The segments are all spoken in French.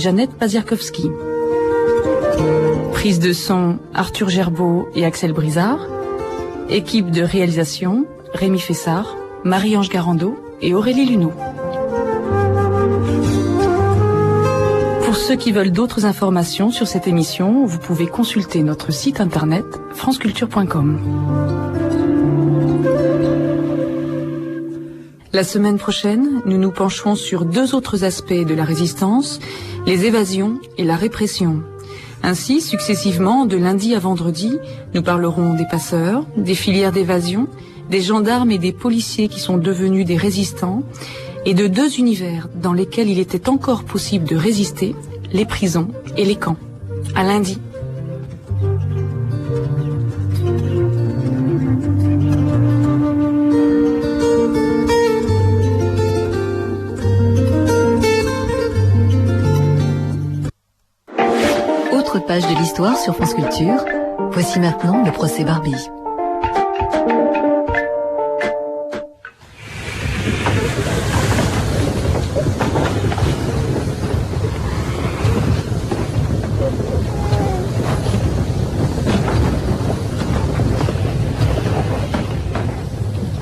Jeannette Paziarkowski. Prise de son, Arthur Gerbeau et Axel Brizard. Équipe de réalisation, Rémi Fessard, Marie-Ange Garando et Aurélie Luneau. Pour ceux qui veulent d'autres informations sur cette émission, vous pouvez consulter notre site internet franceculture.com. La semaine prochaine, nous nous pencherons sur deux autres aspects de la résistance, les évasions et la répression. Ainsi, successivement, de lundi à vendredi, nous parlerons des passeurs, des filières d'évasion, des gendarmes et des policiers qui sont devenus des résistants, et de deux univers dans lesquels il était encore possible de résister, les prisons et les camps. À lundi. Autre page de l'histoire sur France Culture. Voici maintenant le procès Barbie.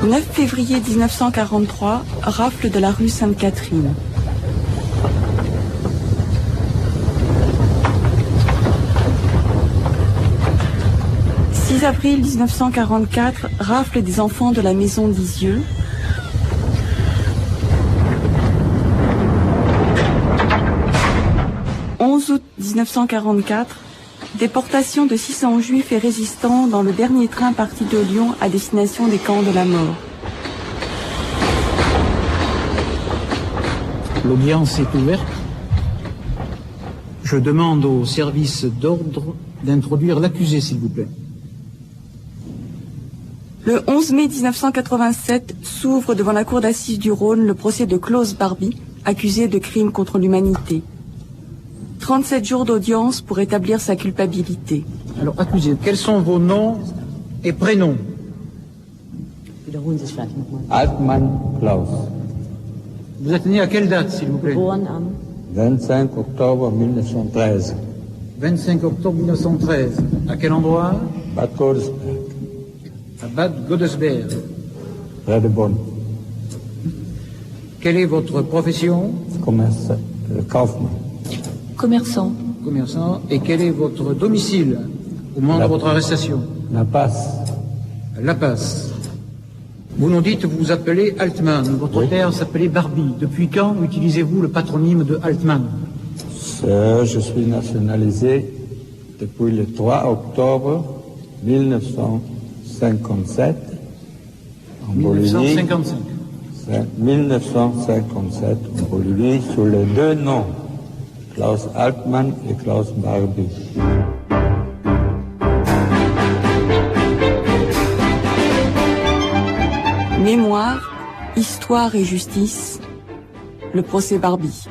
Le 9 février 1943, rafle de la rue Sainte-Catherine. « 6 avril 1944, rafle des enfants de la maison Lisieux. » 11 août 1944, déportation de 600 juifs et résistants dans le dernier train parti de Lyon à destination des camps de la mort. L'audience est ouverte. Je demande au service d'ordre d'introduire l'accusé, s'il vous plaît. Le 11 mai 1987 s'ouvre devant la cour d'assises du Rhône le procès de Klaus Barbie, accusé de crimes contre l'humanité. 37 jours d'audience pour établir sa culpabilité. Alors, accusé, quels sont vos noms et prénoms? Altmann Klaus. Vous êtes né à quelle date, s'il vous plaît? 25 octobre 1913. 25 octobre 1913. À quel endroit? Bad Godesberg. À Bad Godesberg. Près de Bonn. Quelle est votre profession? Kaufmann. Commerçant. Commerçant. Et quel est votre domicile au moment de votre arrestation? La Passe. La Passe. Vous nous dites que vous vous appelez Altmann. Votre père s'appelait Barbie. Depuis quand utilisez-vous le patronyme de Altmann? Je suis nationalisé depuis le 3 octobre 1957 en 1955. 1957 en Bolivie sous les deux noms, Klaus Altmann et Klaus Barbie. Mémoire, histoire et justice. Le procès Barbie.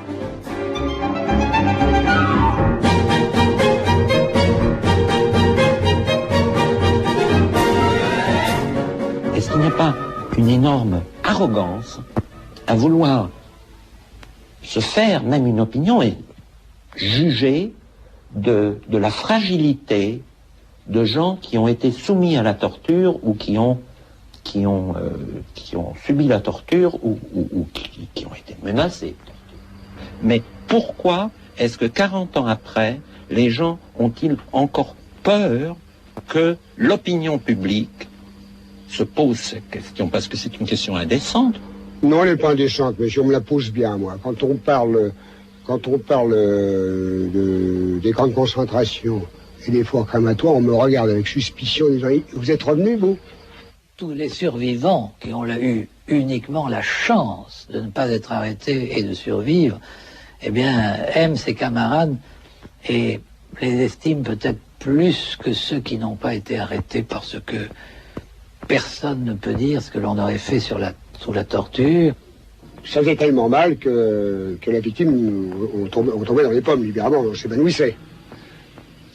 Est-ce qu'il n'y a pas une énorme arrogance à vouloir se faire même une opinion et juger de la fragilité de gens qui ont été soumis à la torture ou qui ont subi la torture ou qui ont été menacés. Mais pourquoi est-ce que 40 ans après, les gens ont-ils encore peur que l'opinion publique se pose cette question? Parce que c'est une question indécente. Non, elle n'est pas indécente, mais je me la pose bien, moi. Quand on parle des grandes concentrations et des fours crématoires, on me regarde avec suspicion en disant « Vous êtes revenus, vous ?» Tous les survivants qui ont eu uniquement la chance de ne pas être arrêtés et de survivre, eh bien, aiment ses camarades et les estiment peut-être plus que ceux qui n'ont pas été arrêtés parce que personne ne peut dire ce que l'on aurait fait sous la torture. Ça faisait tellement mal que la victime, on tombait dans les pommes, littéralement, on s'évanouissait.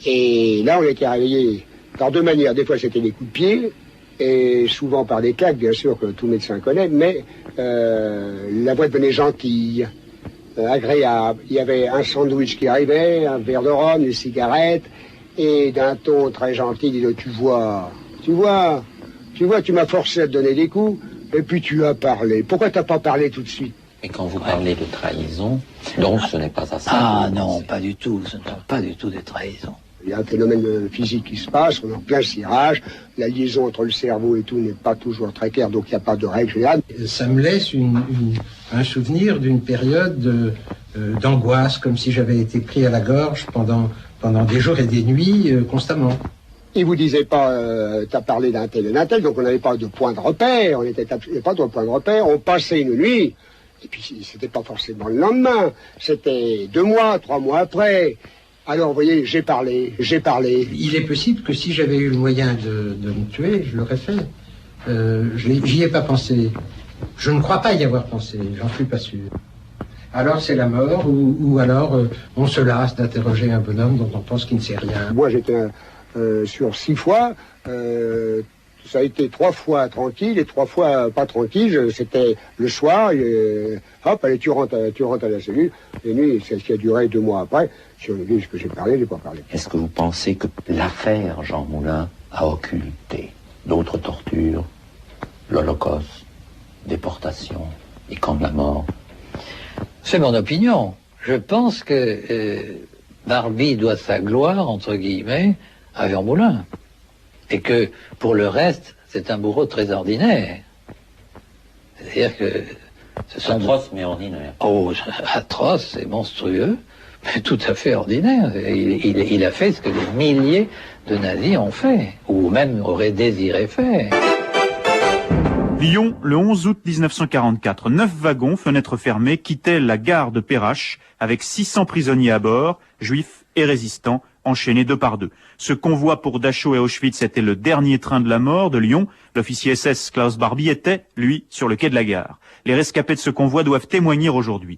Et là, on était réveillés par deux manières. Des fois, c'était des coups de pied, et souvent par des claques, bien sûr, que tout médecin connaît, mais la voix devenait gentille. agréable. Il y avait un sandwich qui arrivait, un verre de rhum, des cigarettes, et d'un ton très gentil, il dit, tu vois, tu m'as forcé à te donner des coups, et puis tu as parlé. Pourquoi t'as pas parlé tout de suite? Et quand vous parlez de trahison, donc ce n'est pas à ça. Ah non, pas du tout, ce ne sont pas du tout des trahisons. Il y a un phénomène physique qui se passe, on est en plein cirage, la liaison entre le cerveau et tout n'est pas toujours très claire, donc il n'y a pas de règle générale. Ça me laisse un souvenir d'une période d'angoisse, comme si j'avais été pris à la gorge pendant des jours et des nuits constamment. Il vous disait pas, t'as parlé d'un tel et d'un tel, donc on n'avait pas de point de repère, on n'était pas de point de repère, on passait une nuit, et puis c'était pas forcément le lendemain, c'était 2 mois, 3 mois après. Alors, vous voyez, j'ai parlé. Il est possible que si j'avais eu le moyen de me tuer, je l'aurais fait. J'y ai pas pensé. Je ne crois pas y avoir pensé, j'en suis pas sûr. Alors c'est la mort, ou alors on se lasse d'interroger un bonhomme dont on pense qu'il ne sait rien. Moi, j'étais sur 6 fois, ça a été 3 fois tranquille et 3 fois pas tranquille. C'était le soir, hop, allez, tu rentres à la cellule. Et nuit, c'est ce qui a duré 2 mois après. Si on dit ce que j'ai parlé, j'ai pas parlé. Est-ce que vous pensez que l'affaire Jean Moulin a occulté d'autres tortures, l'Holocauste, déportation, les camps de la mort? C'est mon opinion. Je pense que Barbie doit sa gloire, entre guillemets, à Jean Moulin. Et que, pour le reste, c'est un bourreau très ordinaire. C'est-à-dire que... Atroce mais ordinaire. Oh, atroce, c'est monstrueux, mais tout à fait ordinaire. Il a fait ce que des milliers de nazis ont fait, ou même auraient désiré faire. Lyon, le 11 août 1944. 9 wagons, fenêtres fermées, quittaient la gare de Perrache avec 600 prisonniers à bord, juifs et résistants, enchaînés 2 par 2. Ce convoi pour Dachau et Auschwitz était le dernier train de la mort de Lyon. L'officier SS Klaus Barbie était, lui, sur le quai de la gare. Les rescapés de ce convoi doivent témoigner aujourd'hui.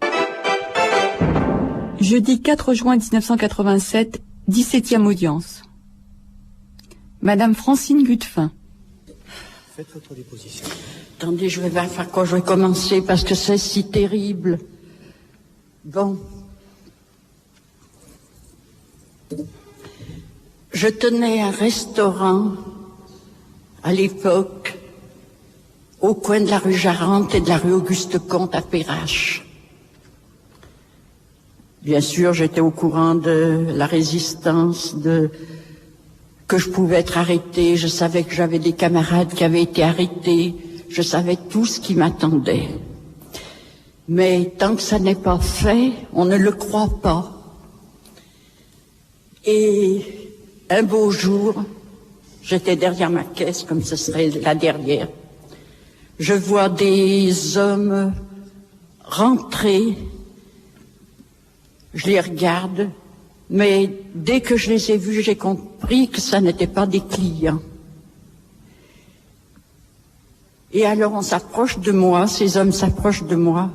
Jeudi 4 juin 1987, 17e audience. Madame Francine Gutefin. Faites votre déposition. Attendez, je vais voir par quoi je vais commencer parce que c'est si terrible. Bon. Je tenais un restaurant à l'époque au coin de la rue Jarente et de la rue Auguste-Comte à Perrache. Bien sûr, j'étais au courant de la résistance, que je pouvais être arrêté. Je savais que j'avais des camarades qui avaient été arrêtés. Je savais tout ce qui m'attendait. Mais tant que ça n'est pas fait, on ne le croit pas. Et un beau jour, j'étais derrière ma caisse, comme ce serait la dernière. Je vois des hommes rentrer. Je les regarde, mais dès que je les ai vus, j'ai compris que ça n'était pas des clients. Et alors on s'approche de moi, ces hommes s'approchent de moi,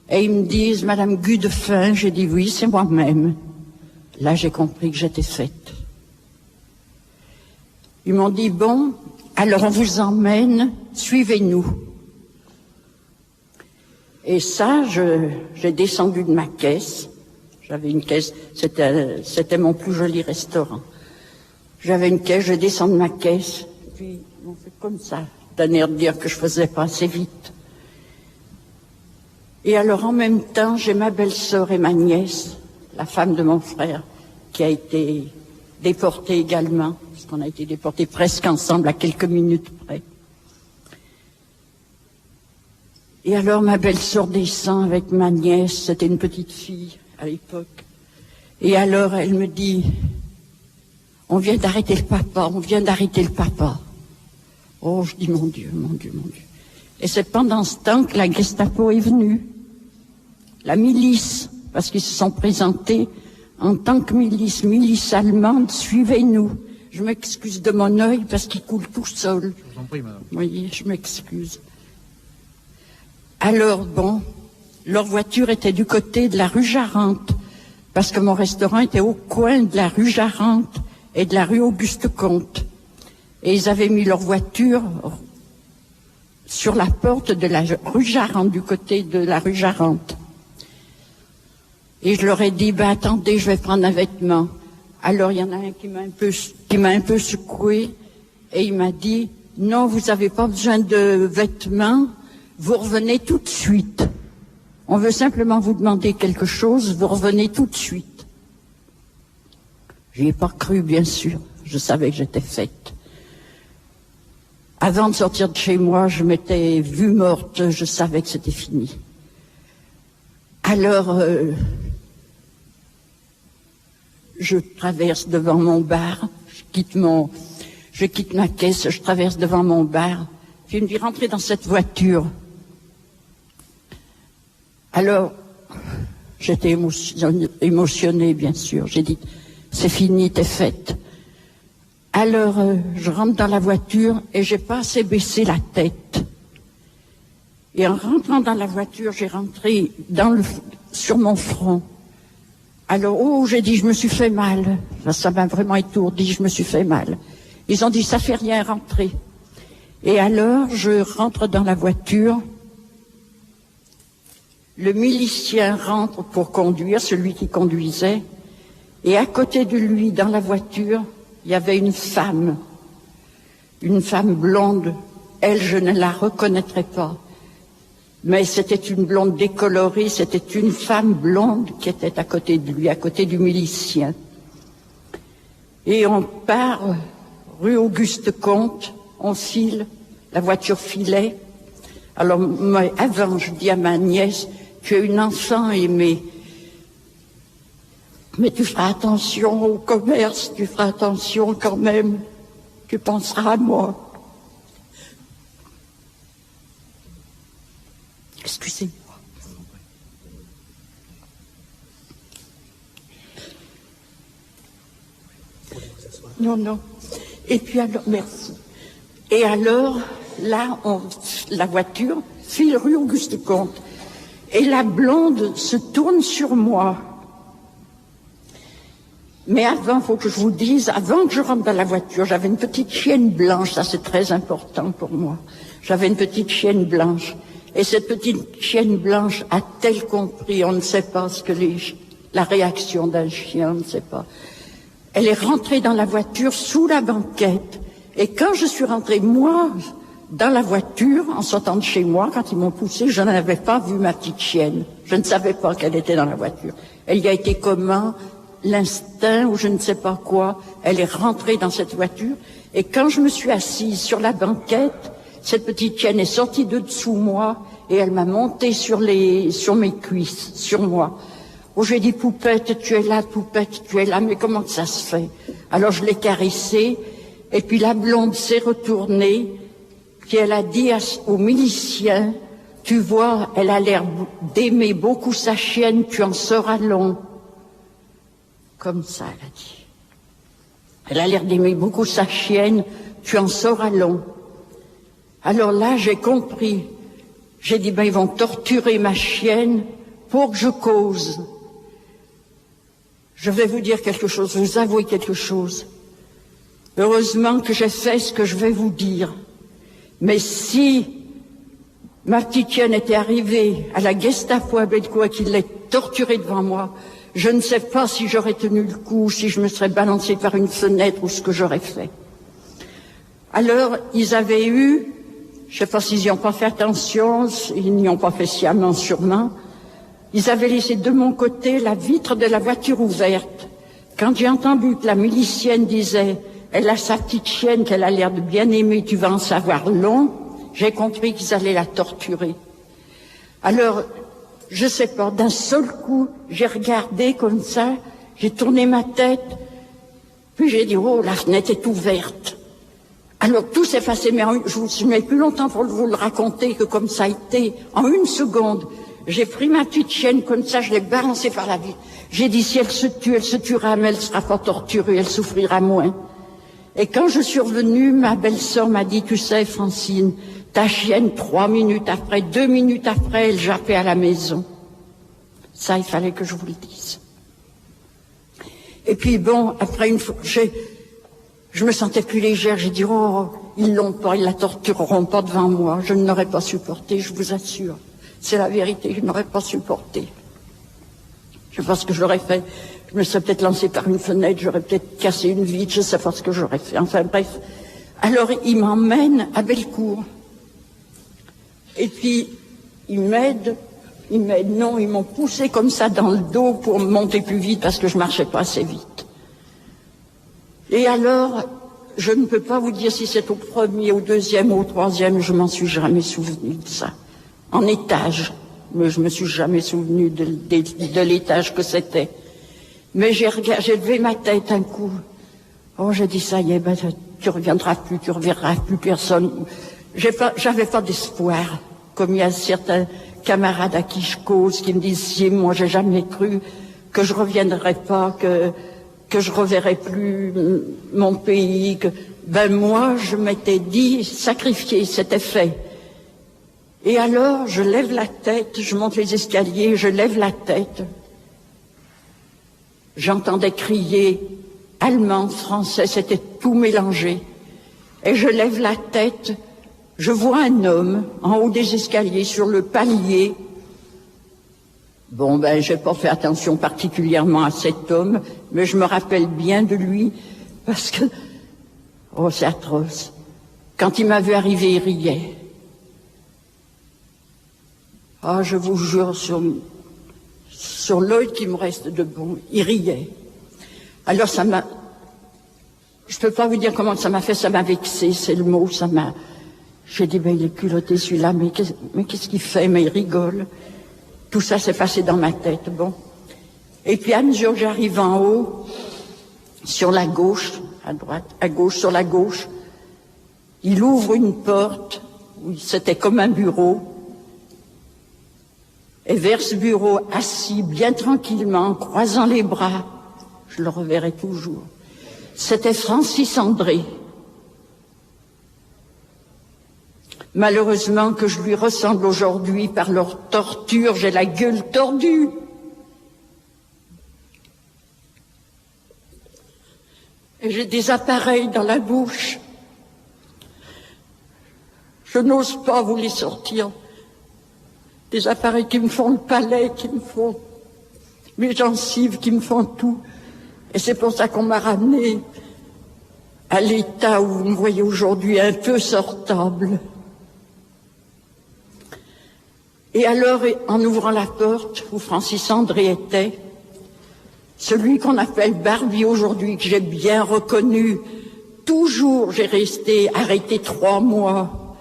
et ils me disent, Madame Gutefin, j'ai dit oui, c'est moi-même. Là, j'ai compris que j'étais faite. Ils m'ont dit, bon, alors on vous emmène, suivez-nous. Et ça, j'ai descendu de ma caisse. J'avais une caisse, c'était mon plus joli restaurant. J'avais une caisse, je descends de ma caisse, puis on fait comme ça, d'un air de dire que je faisais pas assez vite. Et alors en même temps, j'ai ma belle-sœur et ma nièce, la femme de mon frère, qui a été déportée également, parce qu'on a été déportés presque ensemble à quelques minutes près. Et alors ma belle-sœur descend avec ma nièce, c'était une petite fille à l'époque. Et alors elle me dit, on vient d'arrêter le papa, on vient d'arrêter le papa. Oh, je dis mon Dieu, mon Dieu, mon Dieu. Et c'est pendant ce temps que la Gestapo est venue. La milice, parce qu'ils se sont présentés en tant que milice allemande, suivez-nous. Je m'excuse de mon œil parce qu'il coule tout seul. Je vous en prie, madame. Vous voyez, je m'excuse. Alors, bon, leur voiture était du côté de la rue Jarente, parce que mon restaurant était au coin de la rue Jarente et de la rue Auguste-Comte. Et ils avaient mis leur voiture sur la porte de la rue Jarente, du côté de la rue Jarente. Et je leur ai dit, ben attendez, je vais prendre un vêtement. Alors il y en a un qui m'a un peu secoué et il m'a dit, non, vous n'avez pas besoin de vêtements, vous revenez tout de suite. On veut simplement vous demander quelque chose, vous revenez tout de suite. J'y ai pas cru, bien sûr. Je savais que j'étais faite. Avant de sortir de chez moi, je m'étais vue morte, je savais que c'était fini. Alors, je traverse devant mon bar, je quitte ma caisse, je traverse devant mon bar, puis il me dit rentrer dans cette voiture. Alors, j'étais émotionnée, bien sûr. J'ai dit, c'est fini, t'es faite. Alors, je rentre dans la voiture et j'ai pas assez baissé la tête. Et en rentrant dans la voiture, j'ai rentré sur mon front. Alors, j'ai dit, je me suis fait mal. Ça m'a vraiment étourdi, je me suis fait mal. Ils ont dit, ça fait rien, rentrer. Et alors, je rentre dans la voiture. Le milicien rentre pour conduire, celui qui conduisait. Et à côté de lui, dans la voiture, il y avait une femme blonde. Elle, je ne la reconnaîtrais pas. Mais c'était une blonde décolorée, c'était une femme blonde qui était à côté de lui, à côté du milicien. Et on part rue Auguste-Comte, on file, la voiture filait. Alors, moi, avant, je dis à ma nièce, tu es une enfant aimée. Mais tu feras attention au commerce, tu feras attention quand même, tu penseras à moi. Excusez-moi. Non. Et puis alors, merci. Et alors, là, la voiture file rue Auguste-Comte. Et la blonde se tourne sur moi. Mais avant, faut que je vous dise, avant que je rentre dans la voiture, j'avais une petite chienne blanche, ça c'est très important pour moi. J'avais une petite chienne blanche. Et cette petite chienne blanche a-t-elle compris, on ne sait pas ce que la réaction d'un chien, on ne sait pas. Elle est rentrée dans la voiture sous la banquette. Et quand je suis rentrée, moi, dans la voiture, en sortant de chez moi, quand ils m'ont poussée, je n'avais pas vu ma petite chienne. Je ne savais pas qu'elle était dans la voiture. Elle y a été comment, l'instinct ou je ne sais pas quoi, elle est rentrée dans cette voiture. Et quand je me suis assise sur la banquette, cette petite chienne est sortie de dessous moi et elle m'a monté sur mes cuisses, sur moi. Oh, j'ai dit, Poupette, tu es là, Poupette, tu es là, mais comment ça se fait? Alors je l'ai caressée, et puis la blonde s'est retournée, puis elle a dit au milicien, tu vois, elle a l'air d'aimer beaucoup sa chienne, tu en seras long. Comme ça, elle a dit. Elle a l'air d'aimer beaucoup sa chienne, tu en seras long. Alors là, j'ai compris. J'ai dit, ils vont torturer ma chienne pour que je cause. Je vais vous dire quelque chose, vous avouer quelque chose. Heureusement que j'ai fait ce que je vais vous dire. Mais si ma petite chienne était arrivée à la Gestapo à Bellecour et qu'il l'ait torturée devant moi, je ne sais pas si j'aurais tenu le coup, si je me serais balancée par une fenêtre ou ce que j'aurais fait. Alors, ils avaient eu, je ne sais pas s'ils n'y ont pas fait attention, ils n'y ont pas fait sciemment sûrement, ils avaient laissé de mon côté la vitre de la voiture ouverte. Quand j'ai entendu que la milicienne disait « Elle a sa petite chienne qu'elle a l'air de bien aimer, tu vas en savoir long », j'ai compris qu'ils allaient la torturer. Alors, je sais pas, d'un seul coup, j'ai regardé comme ça, j'ai tourné ma tête, puis j'ai dit « Oh, la fenêtre est ouverte ». Alors tout s'est passé, mais je ne mets plus longtemps pour vous le raconter que comme ça a été, en une seconde, j'ai pris ma petite chienne comme ça, je l'ai balancée par la vitre. J'ai dit, si elle se tue, elle se tuera, mais elle ne sera pas torturée, elle souffrira moins. Et quand je suis revenue, ma belle-sœur m'a dit, tu sais, Francine, ta chienne, 3 minutes après, 2 minutes après, elle jappait à la maison. Ça, il fallait que je vous le dise. Et puis bon, après une fois, je me sentais plus légère, j'ai dit, oh, ils l'ont pas, ils la tortureront pas devant moi, je ne l'aurais pas supporté, je vous assure. C'est la vérité, je n'aurais pas supporté. Je sais pas ce que j'aurais fait. Je me serais peut-être lancée par une fenêtre, j'aurais peut-être cassé une vitre, je sais pas ce que j'aurais fait. Enfin bref. Alors il m'emmène à Bellecour. Et puis il m'aide, non, ils m'ont poussé comme ça dans le dos pour monter plus vite parce que je marchais pas assez vite. Et alors, je ne peux pas vous dire si c'est au premier, au deuxième ou au troisième, je m'en suis jamais souvenu de ça. En étage, mais je me suis jamais souvenu de l'étage que c'était. Mais j'ai levé ma tête un coup. Oh, j'ai dit, ça y est, ben, tu reviendras plus, tu reverras plus personne. J'avais pas d'espoir, comme il y a certains camarades à qui je cause, qui me disent, si, moi, j'ai jamais cru que je reviendrais pas, que je reverrais plus mon pays, ben, moi, je m'étais dit, sacrifier, c'était fait. Et alors, je lève la tête, je monte les escaliers, je lève la tête. J'entendais crier allemand, français, c'était tout mélangé. Et je lève la tête, je vois un homme en haut des escaliers, sur le palier. Bon, ben, j'ai pas fait attention particulièrement à cet homme, mais je me rappelle bien de lui, parce que, oh, c'est atroce. Quand il m'a vu arriver, il riait. Ah, je vous jure, sur l'œil qui me reste de bon, il riait. Alors je peux pas vous dire comment ça m'a fait, ça m'a vexé, c'est le mot, j'ai dit, ben, il est culotté celui-là, mais qu'est-ce qu'il fait, mais il rigole. Tout ça s'est passé dans ma tête, bon. Et puis, à mesure que j'arrive en haut, sur la gauche, à droite, à gauche, sur la gauche, il ouvre une porte, c'était comme un bureau, et vers ce bureau, assis bien tranquillement, croisant les bras, je le reverrai toujours, c'était Francis André. Malheureusement que je lui ressemble aujourd'hui par leur torture, j'ai la gueule tordue. Et j'ai des appareils dans la bouche. Je n'ose pas vous les sortir. Des appareils qui me font le palais, qui me font mes gencives, qui me font tout. Et c'est pour ça qu'on m'a ramené à l'état où vous me voyez aujourd'hui, un peu sortable. Et alors, en ouvrant la porte où Francis André était, celui qu'on appelle Barbie aujourd'hui, que j'ai bien reconnu, toujours j'ai resté arrêté 3 mois.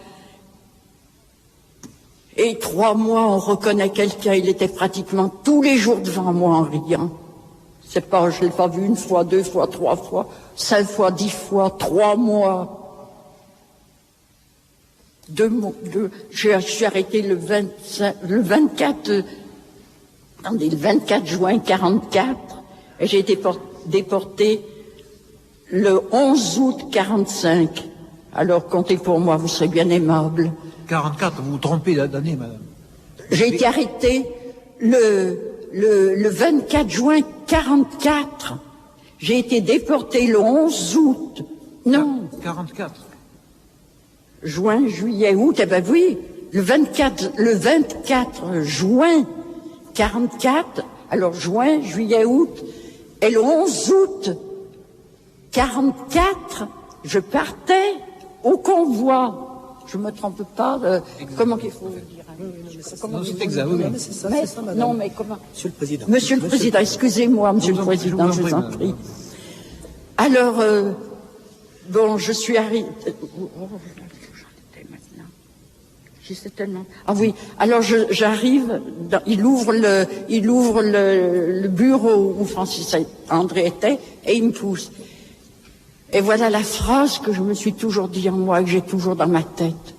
Et 3 mois, on reconnaît quelqu'un, il était pratiquement tous les jours devant moi en riant. C'est pas, je l'ai pas vu 1 fois, 2 fois, 3 fois, 5 fois, 10 fois, 3 mois. Je suis arrêté le 24 juin 44, et j'ai été déporté le 11 août 45. Alors, comptez pour moi, vous serez bien aimable. 44, vous vous trompez d'année, madame. J'ai été arrêté le 24 juin 44. J'ai été déporté le 11 août. Non. 44. Juin, juillet, août, eh ben oui, le 24 juin 44, alors juin, juillet, août, et le 11 août 44, je partais au convoi. Je me trompe pas, comment qu'il faut dire? C'est exact, oui. Non, mais comment? Monsieur le Président. Monsieur le Président, excusez-moi, Monsieur le Président, je vous en prie. Alors, bon, je suis arrivé... Ah oui, alors j'arrive, il ouvre le bureau où Francis André était, et il me pousse. Et voilà la phrase que je me suis toujours dit en moi, que j'ai toujours dans ma tête.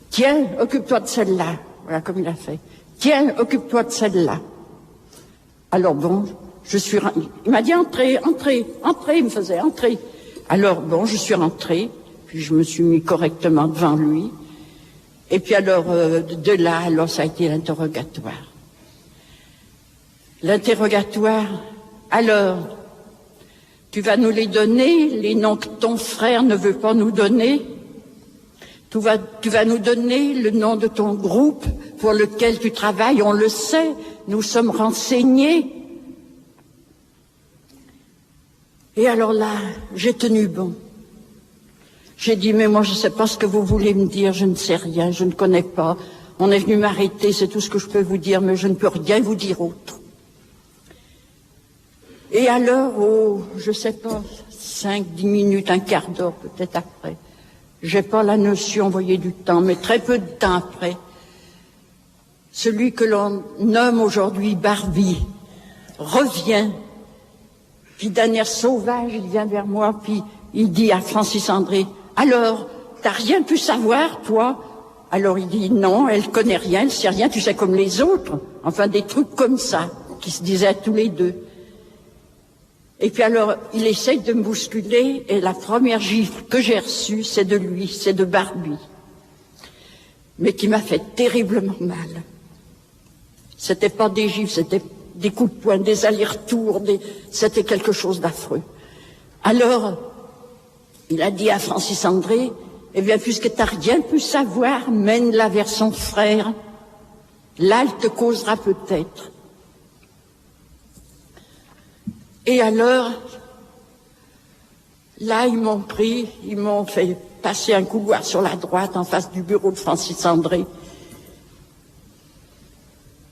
Tiens, occupe-toi de celle-là. Voilà comme il a fait. Tiens, occupe-toi de celle-là. Alors bon, il m'a dit entrez, il me faisait entrer. Alors bon, je suis rentrée, puis je me suis mis correctement devant lui. Et puis alors, de là, alors ça a été l'interrogatoire. L'interrogatoire, alors, tu vas nous les donner, les noms que ton frère ne veut pas nous donner. Tu vas nous donner le nom de ton groupe pour lequel tu travailles, on le sait, nous sommes renseignés. Et alors là, j'ai tenu bon. J'ai dit, mais moi je ne sais pas ce que vous voulez me dire, je ne sais rien, je ne connais pas. On est venu m'arrêter, c'est tout ce que je peux vous dire, mais je ne peux rien vous dire autre. Et alors, je ne sais pas, 5-10 minutes, un quart d'heure peut-être après, j'ai pas la notion, voyez, du temps, mais très peu de temps après, celui que l'on nomme aujourd'hui Barbie revient, puis d'un air sauvage, il vient vers moi, puis il dit à Francis André, « Alors, t'as rien pu savoir, toi ?» Alors il dit, « Non, elle connaît rien, elle sait rien, tu sais, comme les autres. » Enfin, des trucs comme ça, qui se disaient à tous les deux. Et puis alors, il essaye de me bousculer, et la première gifle que j'ai reçue, c'est de lui, c'est de Barbie. Mais qui m'a fait terriblement mal. C'était pas des gifles, c'était des coups de poing, des allers-retours, c'était quelque chose d'affreux. Alors, il a dit à Francis André, eh bien, puisque t'as rien pu savoir, mène-la vers son frère. Là, elle te causera peut-être. Et alors, là, ils m'ont pris, ils m'ont fait passer un couloir sur la droite en face du bureau de Francis André.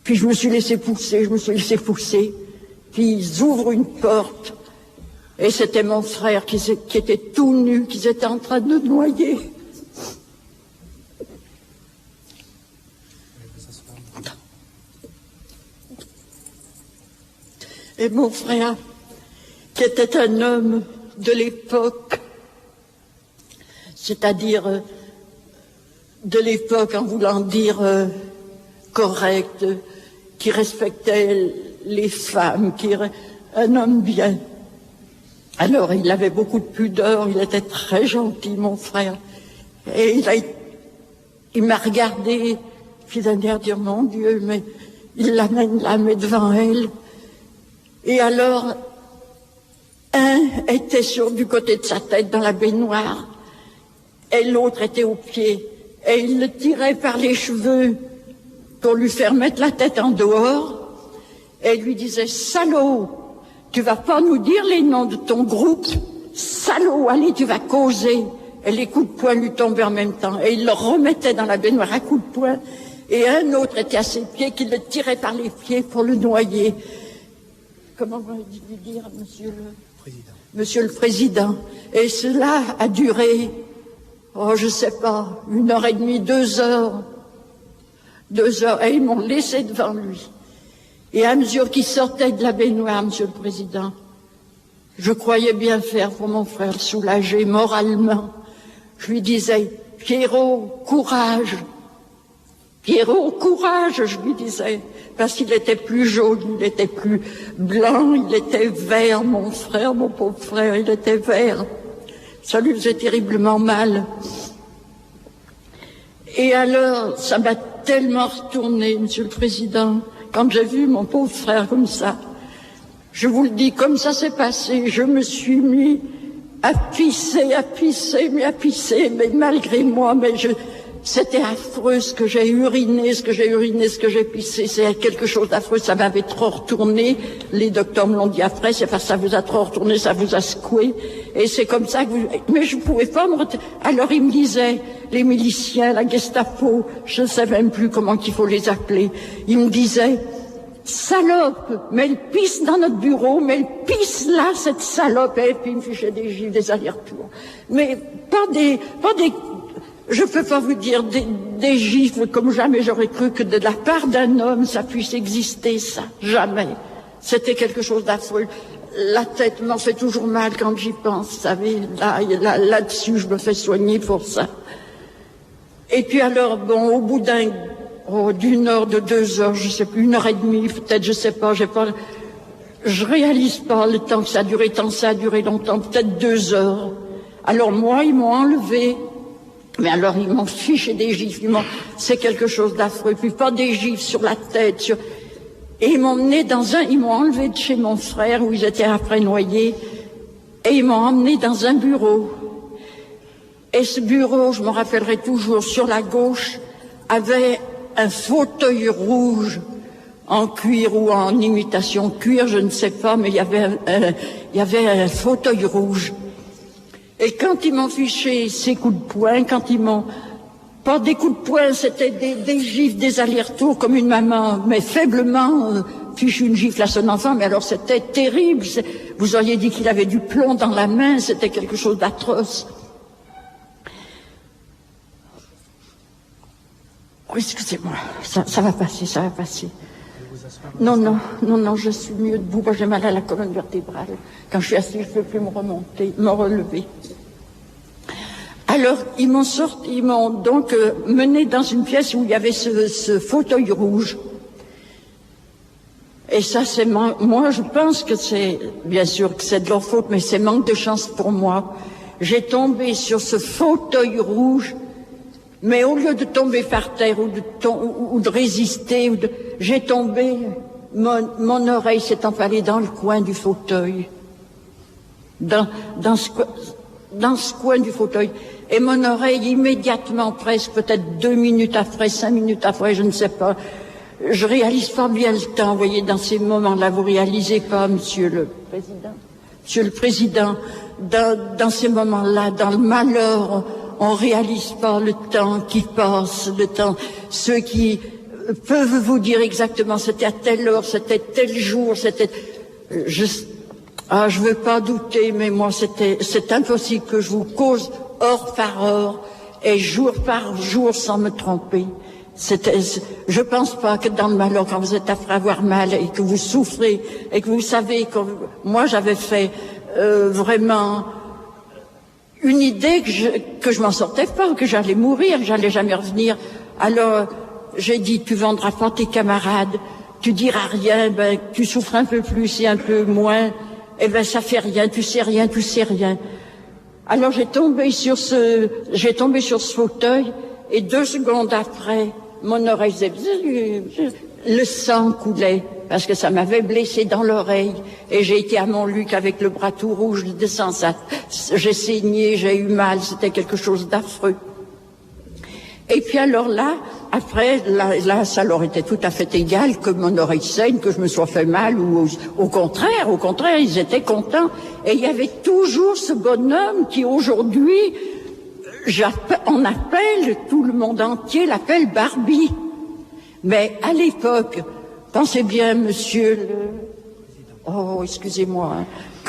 Puis je me suis laissé pousser, puis ils ouvrent une porte, et c'était mon frère qui était tout nu, qui était en train de noyer. Et mon frère, qui était un homme de l'époque, c'est-à-dire de l'époque en voulant dire correct, qui respectait les femmes, un homme bien. Alors il avait beaucoup de pudeur, il était très gentil, mon frère. Et il m'a regardé, puis d'un air dire, mon Dieu, mais il l'amène là, mais devant elle. Et alors, un était du côté de sa tête dans la baignoire, et l'autre était au pied, et il le tirait par les cheveux pour lui faire mettre la tête en dehors, et il lui disait, salaud, tu vas pas nous dire les noms de ton groupe, salaud, allez, tu vas causer. Et les coups de poing lui tombaient en même temps, et il le remettait dans la baignoire à coups de poing, et un autre était à ses pieds qui le tirait par les pieds pour le noyer. Comment va-t-il dire, Monsieur le Président? Et cela a duré, je sais pas, 1h30, 2 heures. 2 heures, et ils m'ont laissé devant lui. Et à mesure qu'il sortait de la baignoire, Monsieur le Président, je croyais bien faire pour mon frère soulager moralement. Je lui disais, Pierrot, courage. Pierrot, courage, je lui disais, parce qu'il était plus jaune, il était plus blanc, il était vert, mon frère, mon pauvre frère, il était vert. Ça lui faisait terriblement mal. Et alors, ça m'a tellement retourné, Monsieur le Président, quand j'ai vu mon pauvre frère comme ça. Je vous le dis, comme ça s'est passé, je me suis mis à pisser, mais malgré moi, c'était affreux ce que j'ai uriné, ce que j'ai pissé, c'est quelque chose d'affreux, ça m'avait trop retourné, les docteurs me l'ont dit après, c'est parce que ça vous a trop retourné, ça vous a secoué, et c'est comme ça que mais je pouvais pas me alors ils me disaient, les miliciens, la Gestapo, je ne sais même plus comment qu'il faut les appeler, ils me disaient, salope, mais elle pisse dans notre bureau, mais elle pisse là, cette salope, et puis ils me fichaient des gifles, des allers-retours, mais pas des je peux pas vous dire des gifles comme jamais j'aurais cru que de la part d'un homme ça puisse exister, ça. Jamais. C'était quelque chose d'affreux. La tête m'en fait toujours mal quand j'y pense, vous savez. Là-dessus, je me fais soigner pour ça. Et puis alors, bon, au bout d'une heure, de 2 heures, je sais plus, 1h30, peut-être, je sais pas, je réalise pas le temps que ça a duré, tant ça a duré longtemps, peut-être 2 heures. Alors moi, ils m'ont enlevé. Mais alors, ils m'ont fiché des gifles, c'est quelque chose d'affreux, puis pas des gifles sur la tête, et ils m'ont emmené ils m'ont enlevé de chez mon frère, où ils étaient après noyés, et ils m'ont emmené dans un bureau. Et ce bureau, je me rappellerai toujours, sur la gauche, avait un fauteuil rouge, en cuir ou en imitation cuir, je ne sais pas, mais il y avait un fauteuil rouge. Et quand ils m'ont fiché ces coups de poing, quand ils m'ont... Pas des coups de poing, c'était des gifles, des allers-retours, comme une maman, mais faiblement fiche une gifle à son enfant, mais alors c'était terrible. Vous auriez dit qu'il avait du plomb dans la main, c'était quelque chose d'atroce. Oh, excusez-moi, ça va passer, ça va passer. Non, je suis mieux debout, moi j'ai mal à la colonne vertébrale. Quand je suis assise, je ne peux plus me relever. Alors, ils m'ont donc mené dans une pièce où il y avait ce fauteuil rouge. Et ça, c'est moi, je pense que c'est, bien sûr que c'est de leur faute, mais c'est manque de chance pour moi. J'ai tombé sur ce fauteuil rouge, mais au lieu de tomber par terre ou de résister, j'ai tombé, mon oreille s'est empalée dans le coin du fauteuil. Dans ce coin du fauteuil. Et mon oreille, immédiatement, presque, peut-être 2 minutes après, 5 minutes après, je ne sais pas. Je réalise pas bien le temps, vous voyez, dans ces moments-là, vous réalisez pas, Monsieur le Président. Monsieur le Président, dans ces moments-là, dans le malheur, on réalise pas le temps qui passe, le temps. Ceux qui peuvent vous dire exactement, c'était à telle heure, c'était tel jour, c'était... je veux pas douter, mais moi, c'est impossible que je vous cause heure par heure et jour par jour sans me tromper. Je pense pas que dans le malheur, quand vous êtes après avoir mal et que vous souffrez et que vous savez que moi j'avais fait vraiment une idée que je m'en sortais pas, que j'allais mourir, que j'allais jamais revenir. Alors j'ai dit, tu vendras pas tes camarades, tu diras rien, ben tu souffres un peu plus et un peu moins, eh ben ça fait rien, tu sais rien. Alors j'ai tombé sur ce fauteuil et 2 secondes après, mon oreille faisait le sang coulait parce que ça m'avait blessé dans l'oreille et j'ai été à Montluc avec le bras tout rouge, le sang, j'ai saigné, j'ai eu mal, c'était quelque chose d'affreux. Et puis alors là, après, là, ça leur était tout à fait égal que mon oreille saigne, que je me sois fait mal, ou au contraire, ils étaient contents. Et il y avait toujours ce bonhomme qui aujourd'hui, on appelle, tout le monde entier l'appelle Barbie. Mais à l'époque, pensez bien, que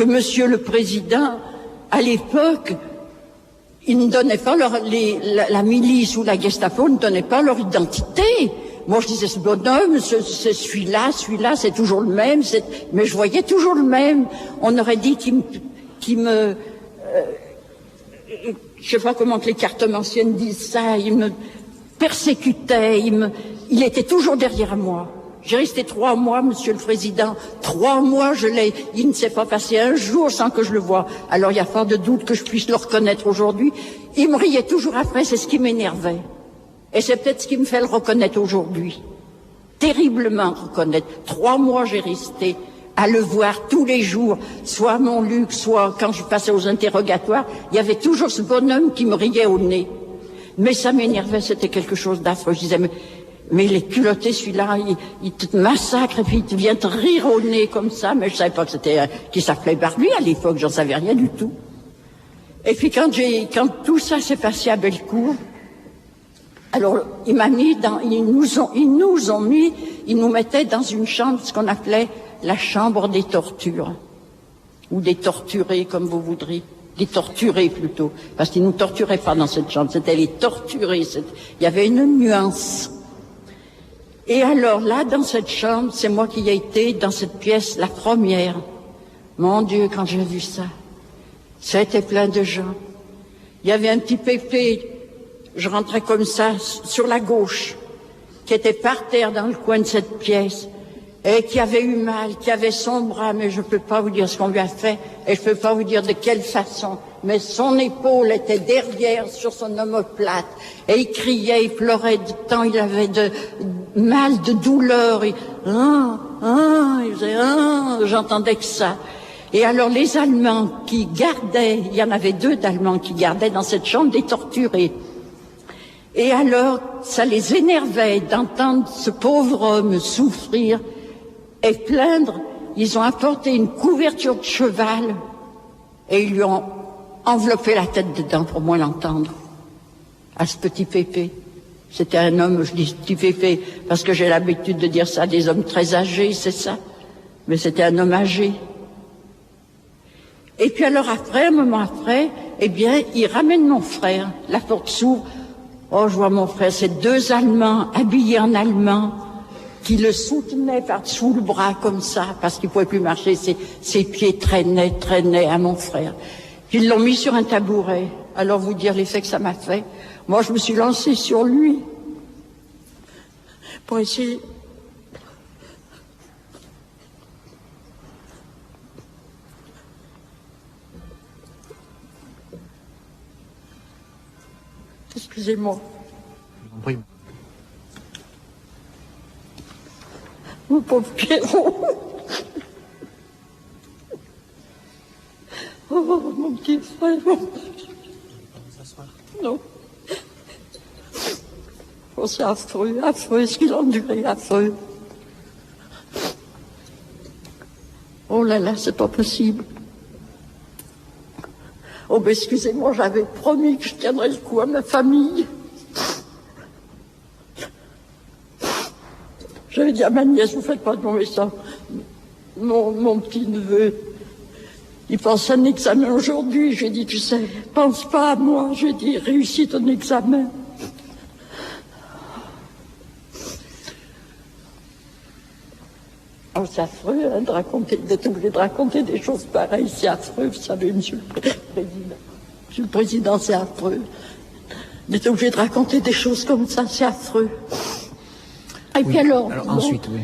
Monsieur le Président, à l'époque, ils ne donnaient pas la milice ou la Gestapo ne donnait pas leur identité. Moi, je disais, ce bonhomme, c'est celui-là, c'est toujours le même, mais je voyais toujours le même. On aurait dit qu'il me je sais pas comment que les cartomanciennes disent ça, il me persécutait, il était toujours derrière moi. J'ai resté 3 mois, Monsieur le Président. 3 mois, il ne s'est pas passé un jour sans que je le voie. Alors, il n'y a pas de doute que je puisse le reconnaître aujourd'hui. Il me riait toujours après, c'est ce qui m'énervait. Et c'est peut-être ce qui me fait le reconnaître aujourd'hui. Terriblement reconnaître. 3 mois, j'ai resté à le voir tous les jours, soit à Montluc, soit quand je passais aux interrogatoires. Il y avait toujours ce bonhomme qui me riait au nez. Mais ça m'énervait, c'était quelque chose d'affreux. Je disais, mais les culottés, celui-là, il te massacre et puis il vient te rire au nez comme ça. Mais je savais pas que qu'il s'appelait Barbie à l'époque, j'en savais rien du tout. Et puis quand tout ça s'est passé à Bellecour, alors ils nous mettaient dans une chambre, ce qu'on appelait la chambre des tortures, ou des torturés comme vous voudrez. Les torturés plutôt, parce qu'ils nous torturaient pas dans cette chambre, c'était les torturés, il y avait une nuance. Et alors là, dans cette chambre, c'est moi qui ai été dans cette pièce, la première. Mon Dieu, quand j'ai vu ça, ça était plein de gens. Il y avait un petit pépé, je rentrais comme ça, sur la gauche, qui était par terre dans le coin de cette pièce, et qui avait eu mal, qui avait son bras, mais je ne peux pas vous dire ce qu'on lui a fait, et je ne peux pas vous dire de quelle façon, mais son épaule était derrière sur son omoplate, et il criait, il pleurait de temps, il avait de mal, de douleur, il faisait j'entendais que ça. Et alors les Allemands qui gardaient, il y en avait 2 d'Allemands qui gardaient dans cette chambre des torturés. Et alors, ça les énervait d'entendre ce pauvre homme souffrir et plaindre. Ils ont apporté une couverture de cheval et ils lui ont enveloppé la tête dedans pour moins l'entendre. À ce petit pépé. C'était un homme, je dis petit pépé, parce que j'ai l'habitude de dire ça à des hommes très âgés, c'est ça. Mais c'était un homme âgé. Et puis alors après, un moment après, eh bien, il ramène mon frère. La porte s'ouvre. Oh, je vois mon frère, c'est deux Allemands, habillés en allemand, qui le soutenaient par-dessous le bras comme ça, parce qu'il ne pouvait plus marcher. Ses pieds traînaient à mon frère. Puis ils l'ont mis sur un tabouret. Alors vous dire l'effet que ça m'a fait. Moi, je me suis lancée sur lui pour essayer. Excusez-moi. Je vous en prie. Mon pauvre Pierrot. Oh, mon petit frère. Non. Oh, c'est affreux, affreux, ce qu'il a enduré, affreux. Oh là là, c'est pas possible. Oh, ben excusez-moi, j'avais promis que je tiendrais le coup à ma famille. J'avais dit à ma nièce, vous faites pas de mauvais sang. Mon petit-neveu, il passe un examen aujourd'hui. J'ai dit, tu sais, pense pas à moi. J'ai dit, réussis ton examen. Oh, c'est affreux, hein, d'être obligé de raconter des choses pareilles. C'est affreux, vous savez, Monsieur le Président. Monsieur le Président, c'est affreux. D'être obligé de raconter des choses comme ça, c'est affreux. Et oui, puis alors bon, ensuite, oui.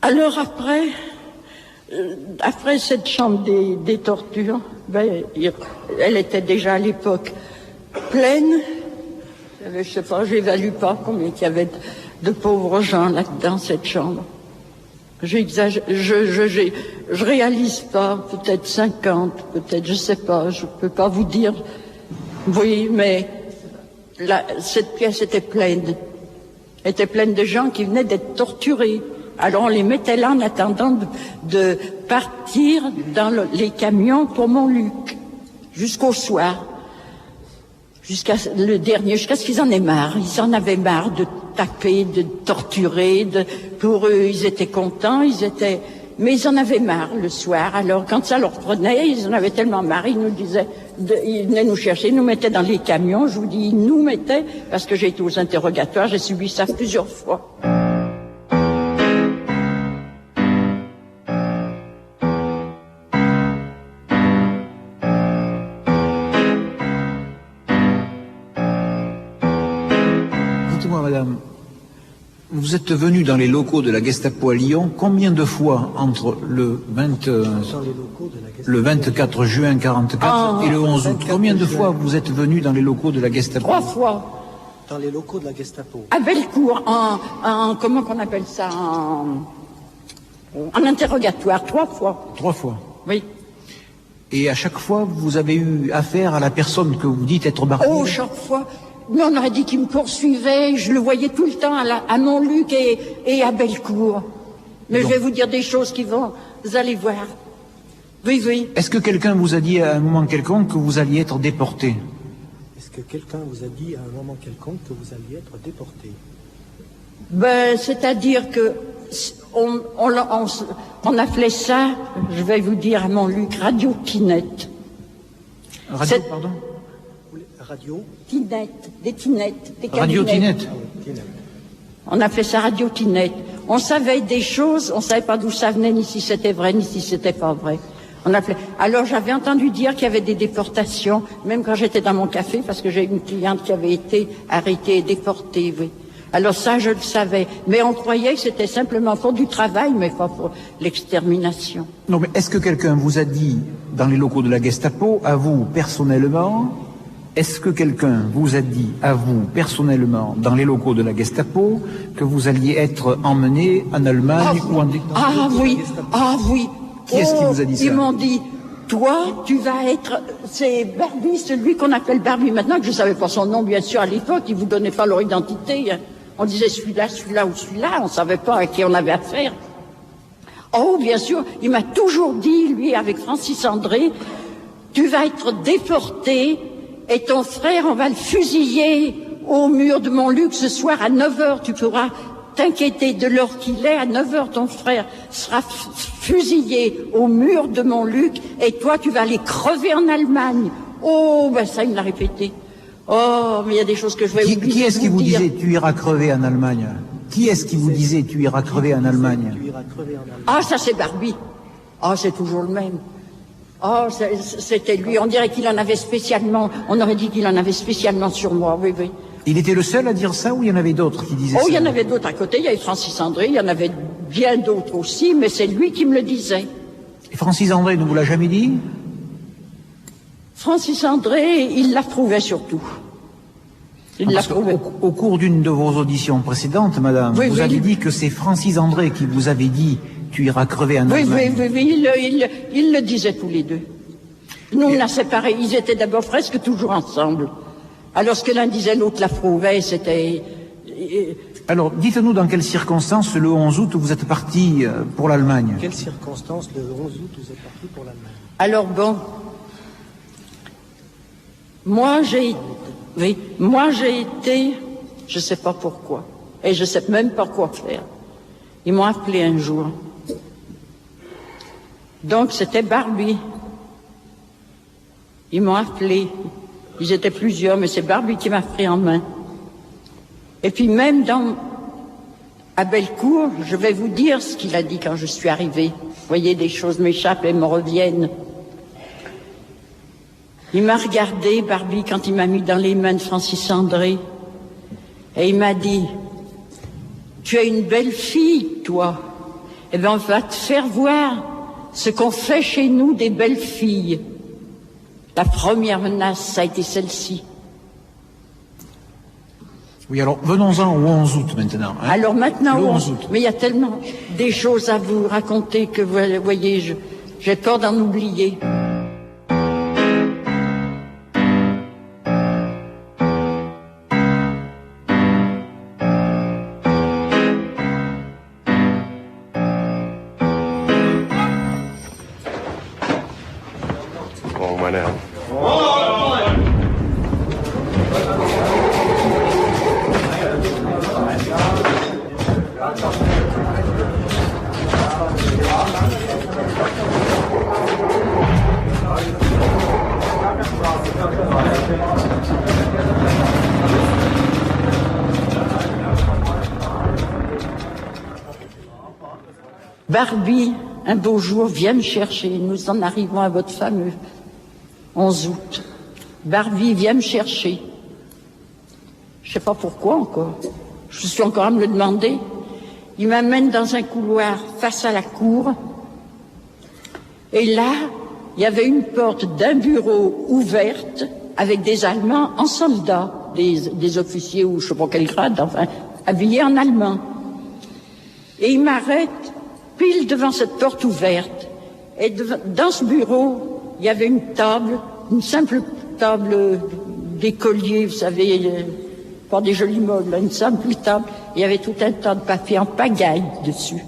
Alors après cette chambre des tortures, ben, elle était déjà à l'époque pleine. Je sais pas, j'évalue pas combien il y avait de pauvres gens là-dedans, cette chambre. J'exagère, je réalise pas, peut-être 50, peut-être, je sais pas, je peux pas vous dire. Oui, mais cette pièce était pleine de gens qui venaient d'être torturés. Alors on les mettait là en attendant de partir dans les camions pour Montluc, jusqu'au soir. Jusqu'à ce qu'ils en aient marre. Ils en avaient marre de taper, de torturer. Pour eux, ils étaient contents, mais ils en avaient marre le soir. Alors, quand ça leur prenait, ils en avaient tellement marre, ils nous disaient, ils venaient nous chercher, ils nous mettaient dans les camions. Je vous dis, ils nous mettaient, parce que j'ai été aux interrogatoires, j'ai subi ça plusieurs fois. Madame, vous êtes venue dans les locaux de la Gestapo à Lyon combien de fois entre le 24 juin 1944 et le 11 août? Combien de fois vous êtes venue dans les locaux de la Gestapo? 3 fois. Dans les locaux de la Gestapo. À Bellecour, comment qu'on appelle ça, en interrogatoire, 3 fois. 3 fois. Oui. Et à chaque fois, vous avez eu affaire à la personne que vous dites être Barbier? Oh, chaque fois. Mais on aurait dit qu'il me poursuivait, je le voyais tout le temps à Montluc et à Bellecour. Mais donc, je vais vous dire des choses vous allez voir. Oui, oui. Est-ce que quelqu'un vous a dit à un moment quelconque que vous alliez être déporté? Est-ce que quelqu'un vous a dit à un moment quelconque que vous alliez être déporté? Ben, c'est-à-dire que on appelait ça, je vais vous dire à Montluc, radio-tinette. Pardon? Radio? Tinette, des tinettes, des cabinets. Radio-tinette. On appelait ça radio-tinette. On savait des choses, on savait pas d'où ça venait, ni si c'était vrai, ni si c'était pas vrai. Alors j'avais entendu dire qu'il y avait des déportations, même quand j'étais dans mon café, parce que j'ai une cliente qui avait été arrêtée et déportée, oui. Alors ça, je le savais. Mais on croyait que c'était simplement pour du travail, mais pas pour l'extermination. Non, mais est-ce que quelqu'un vous a dit, dans les locaux de la Gestapo, à vous, personnellement, est-ce que quelqu'un vous a dit, à vous, personnellement, dans les locaux de la Gestapo, que vous alliez être emmené en Allemagne ou en... Ah oui. Qui est-ce qui vous a dit ça? Ils m'ont dit, toi, tu vas être... C'est Barbie, celui qu'on appelle Barbie maintenant, que je ne savais pas son nom, bien sûr, à l'époque. Ils ne vous donnaient pas leur identité. Hein. On disait celui-là, celui-là ou celui-là. On ne savait pas à qui on avait affaire. Oh, bien sûr, il m'a toujours dit, lui, avec Francis André, tu vas être déporté et ton frère, on va le fusiller au mur de Montluc ce soir à 9h. Tu pourras t'inquiéter de l'heure qu'il est. À 9h, ton frère sera fusillé au mur de Montluc et toi, tu vas aller crever en Allemagne. Oh, ben ça, il me l'a répété. Oh, mais il y a des choses que je vais oublier. Qui est-ce qui vous disait tu iras crever en Allemagne? Qui est-ce qui vous disait tu iras crever en Allemagne? Ah, ça c'est Barbie. Ah, c'est toujours le même. Ah, c'était lui. On dirait qu'il en avait spécialement, on aurait dit qu'il en avait spécialement sur moi, oui, oui. Il était le seul à dire ça ou il y en avait d'autres qui disaient ça? Oh, il y en avait d'autres à côté. Il y avait Francis André, il y en avait bien d'autres aussi, mais c'est lui qui me le disait. Et Francis André ne vous l'a jamais dit? Francis André, il l'approuvait surtout. Il l'approuvait. Au cours d'une de vos auditions précédentes, madame, vous avez dit que c'est Francis André qui vous avait dit tu iras crever en Allemagne. Oui, ils le disaient tous les deux. Nous, on a séparé. Ils étaient d'abord presque toujours ensemble. Alors, ce que l'un disait, l'autre l'approuvait, c'était... Alors, dites-nous dans quelles circonstances, le 11 août, vous êtes parti pour l'Allemagne? Quelles circonstances, le 11 août, vous êtes parti pour l'Allemagne? Alors, bon... Moi, j'ai été, je sais pas pourquoi, et je sais même pas quoi faire. Ils m'ont appelé un jour. Donc, c'était Barbie. Ils m'ont appelé. Ils étaient plusieurs, mais c'est Barbie qui m'a pris en main. Et puis même à Bellecour, je vais vous dire ce qu'il a dit quand je suis arrivée. Vous voyez, des choses m'échappent et me reviennent. Il m'a regardé, Barbie, quand il m'a mis dans les mains de Francis André. Et il m'a dit, tu as une belle fille, toi. Eh bien, on va te faire voir ce qu'on fait chez nous des belles filles. La première menace, ça a été celle-ci. Oui, alors venons-en au 11 août maintenant. Hein. Alors maintenant, le 11 août. Mais il y a tellement des choses à vous raconter que vous voyez, j'ai peur d'en oublier. Barbie, un beau jour, vient me chercher. Nous en arrivons à votre fameux 11 août. Barbie vient me chercher. Je sais pas pourquoi encore. Je suis encore à me le demander. Il m'amène dans un couloir face à la cour. Et là, il y avait une porte d'un bureau ouverte avec des Allemands en soldats, des officiers ou je sais pas quel grade, enfin, habillés en allemand. Et il m'arrête pile devant cette porte ouverte. Et dans ce bureau, il y avait une table, une simple table d'écolier, vous savez, pas des jolis meubles, une simple table. Il y avait tout un tas de papiers en pagaille dessus.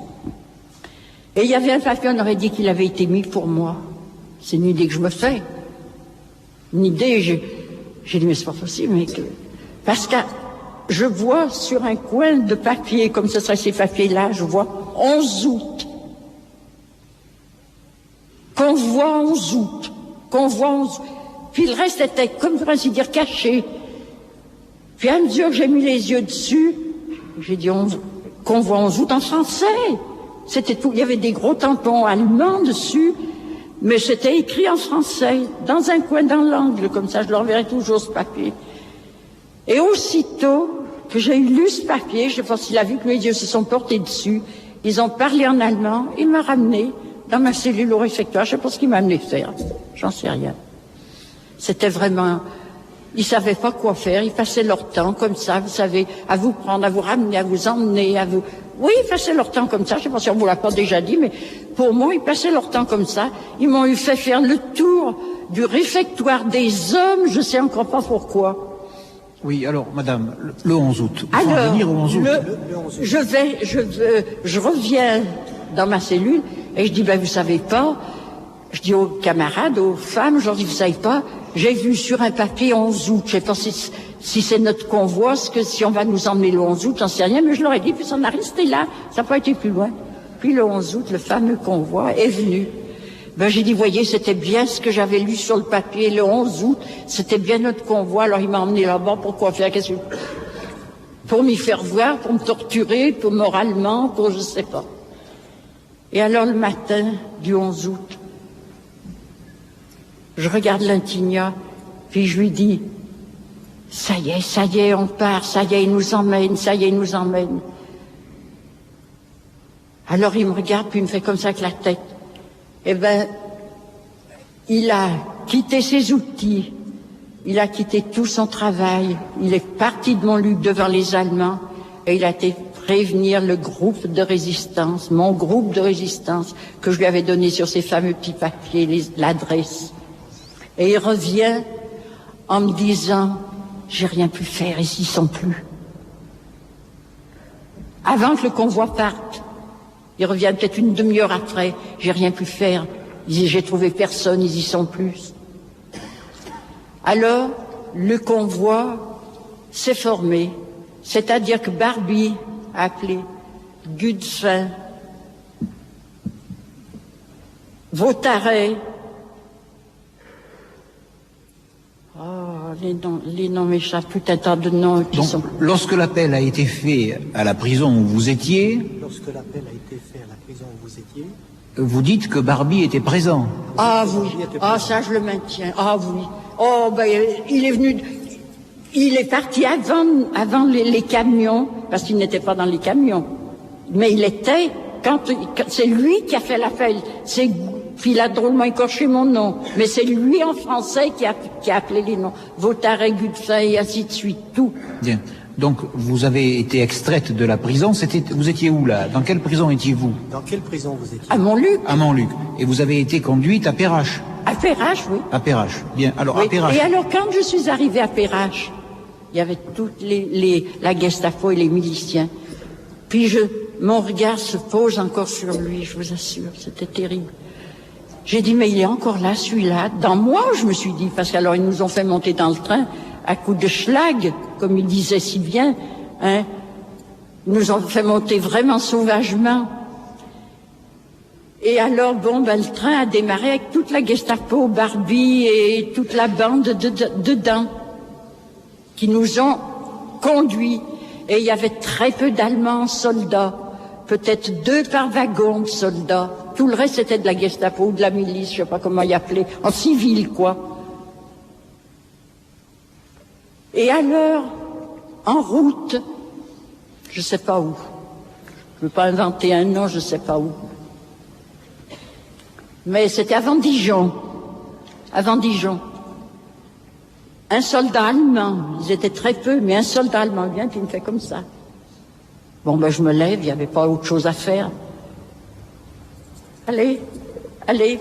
Et il y avait un papier, on aurait dit qu'il avait été mis pour moi. C'est une idée que je me fais. Une idée, j'ai dit, mais c'est pas possible, mais que... Parce que je vois sur un coin de papier, comme ce serait ces papiers-là, je vois 11 août. Convoi 11 août. Convoi 11 août. Puis le reste était, comme pour ainsi dire, caché. Puis à mesure que j'ai mis les yeux dessus, j'ai dit convoi 11 août en français. C'était tout. Il y avait des gros tampons allemands dessus, mais c'était écrit en français, dans un coin, dans l'angle, comme ça, je leur verrai toujours ce papier. Et aussitôt que j'ai lu ce papier, je sais pas s'il a vu que mes yeux se sont portés dessus, ils ont parlé en allemand, il m'a ramené dans ma cellule au réfectoire, je sais pas ce qu'il m'a amené faire, j'en sais rien. C'était vraiment, ils savaient pas quoi faire, ils passaient leur temps comme ça, vous savez, à vous prendre, à vous ramener, à vous emmener, à vous, Oui, ils passaient leur temps comme ça. Je ne sais pas si on vous l'a pas déjà dit, mais pour moi, ils passaient leur temps comme ça. Ils m'ont eu fait faire le tour du réfectoire des hommes, je ne sais encore pas pourquoi. Oui, alors, madame, le 11 août. Il faut Alors, venir au 11 août. je reviens dans ma cellule et je dis, ben, vous savez pas, je dis aux camarades, aux femmes, je leur dis, vous savez pas, j'ai vu sur un papier 11 août, je sais pas si c'est notre convoi, si on va nous emmener le 11 août, j'en sais rien, mais je leur ai dit, puis ça en a resté là, ça n'a pas été plus loin. Puis le 11 août, le fameux convoi est venu. Ben, j'ai dit, voyez, c'était bien ce que j'avais lu sur le papier, le 11 août, c'était bien notre convoi, alors il m'a emmené là-bas, pourquoi faire, pour m'y faire voir, pour me torturer, pour moralement, pour je sais pas. Et alors le matin du 11 août, je regarde Lintigna, puis je lui dis, ça y est, on part, ça y est, il nous emmène, ça y est, il nous emmène. Alors il me regarde, puis il me fait comme ça avec la tête. Eh ben, il a quitté ses outils, il a quitté tout son travail, il est parti de Montluc devant les Allemands, et il a été prévenir le groupe de résistance, mon groupe de résistance, que je lui avais donné sur ces fameux petits papiers, l'adresse. Et il revient en me disant, j'ai rien pu faire, ils y sont plus. Avant que le convoi parte, il revient peut-être une demi-heure après, j'ai rien pu faire, j'ai trouvé personne, ils y sont plus. Alors, le convoi s'est formé, c'est-à-dire que Barbie a appelé Gudefin, Vautaret. Les noms m'échappent, tout un tas de noms qui Donc, sont... lorsque l'appel a été fait à la prison où vous étiez... Lorsque l'appel a été fait à la prison où vous étiez... Vous dites que Barbie était présent. Ah oui, ah ça je le maintiens, ah oui. Oh ben il est venu... Il est parti avant les camions, parce qu'il n'était pas dans les camions. Mais il était... c'est lui qui a fait l'appel. Puis il a drôlement écorché mon nom. Mais c'est lui en français qui a appelé les noms. Vautaret, Gudefin et ainsi de suite, tout. Bien. Donc vous avez été extraite de la prison. Vous étiez où là? Dans quelle prison étiez-vous? Dans quelle prison vous étiez? À Montluc. À Montluc. Et vous avez été conduite à Perrache? À Perrache, oui. À Perrache. Bien. Alors, oui. À Perrache. Et alors quand je suis arrivée à Perrache, il y avait toute la Gestapo et les miliciens. Puis mon regard se pose encore sur lui, je vous assure, c'était terrible. J'ai dit, mais il est encore là, celui-là. Dans moi, je me suis dit, parce qu'alors ils nous ont fait monter dans le train à coups de schlag, comme il disait si bien, hein. Ils nous ont fait monter vraiment sauvagement. Et alors, le train a démarré avec toute la Gestapo, Barbie et toute la bande dedans, qui nous ont conduits. Et il y avait très peu d'Allemands soldats, peut-être 2 par wagon de soldats. Tout le reste, c'était de la Gestapo ou de la milice, je sais pas comment y appeler, en civil, quoi. Et alors, en route, je sais pas où. Je veux pas inventer un nom, je sais pas où. Mais c'était avant Dijon. Avant Dijon. Un soldat allemand, ils étaient très peu, mais un soldat allemand vient, puis il me fait comme ça. Bon, je me lève, il n'y avait pas autre chose à faire. Allez,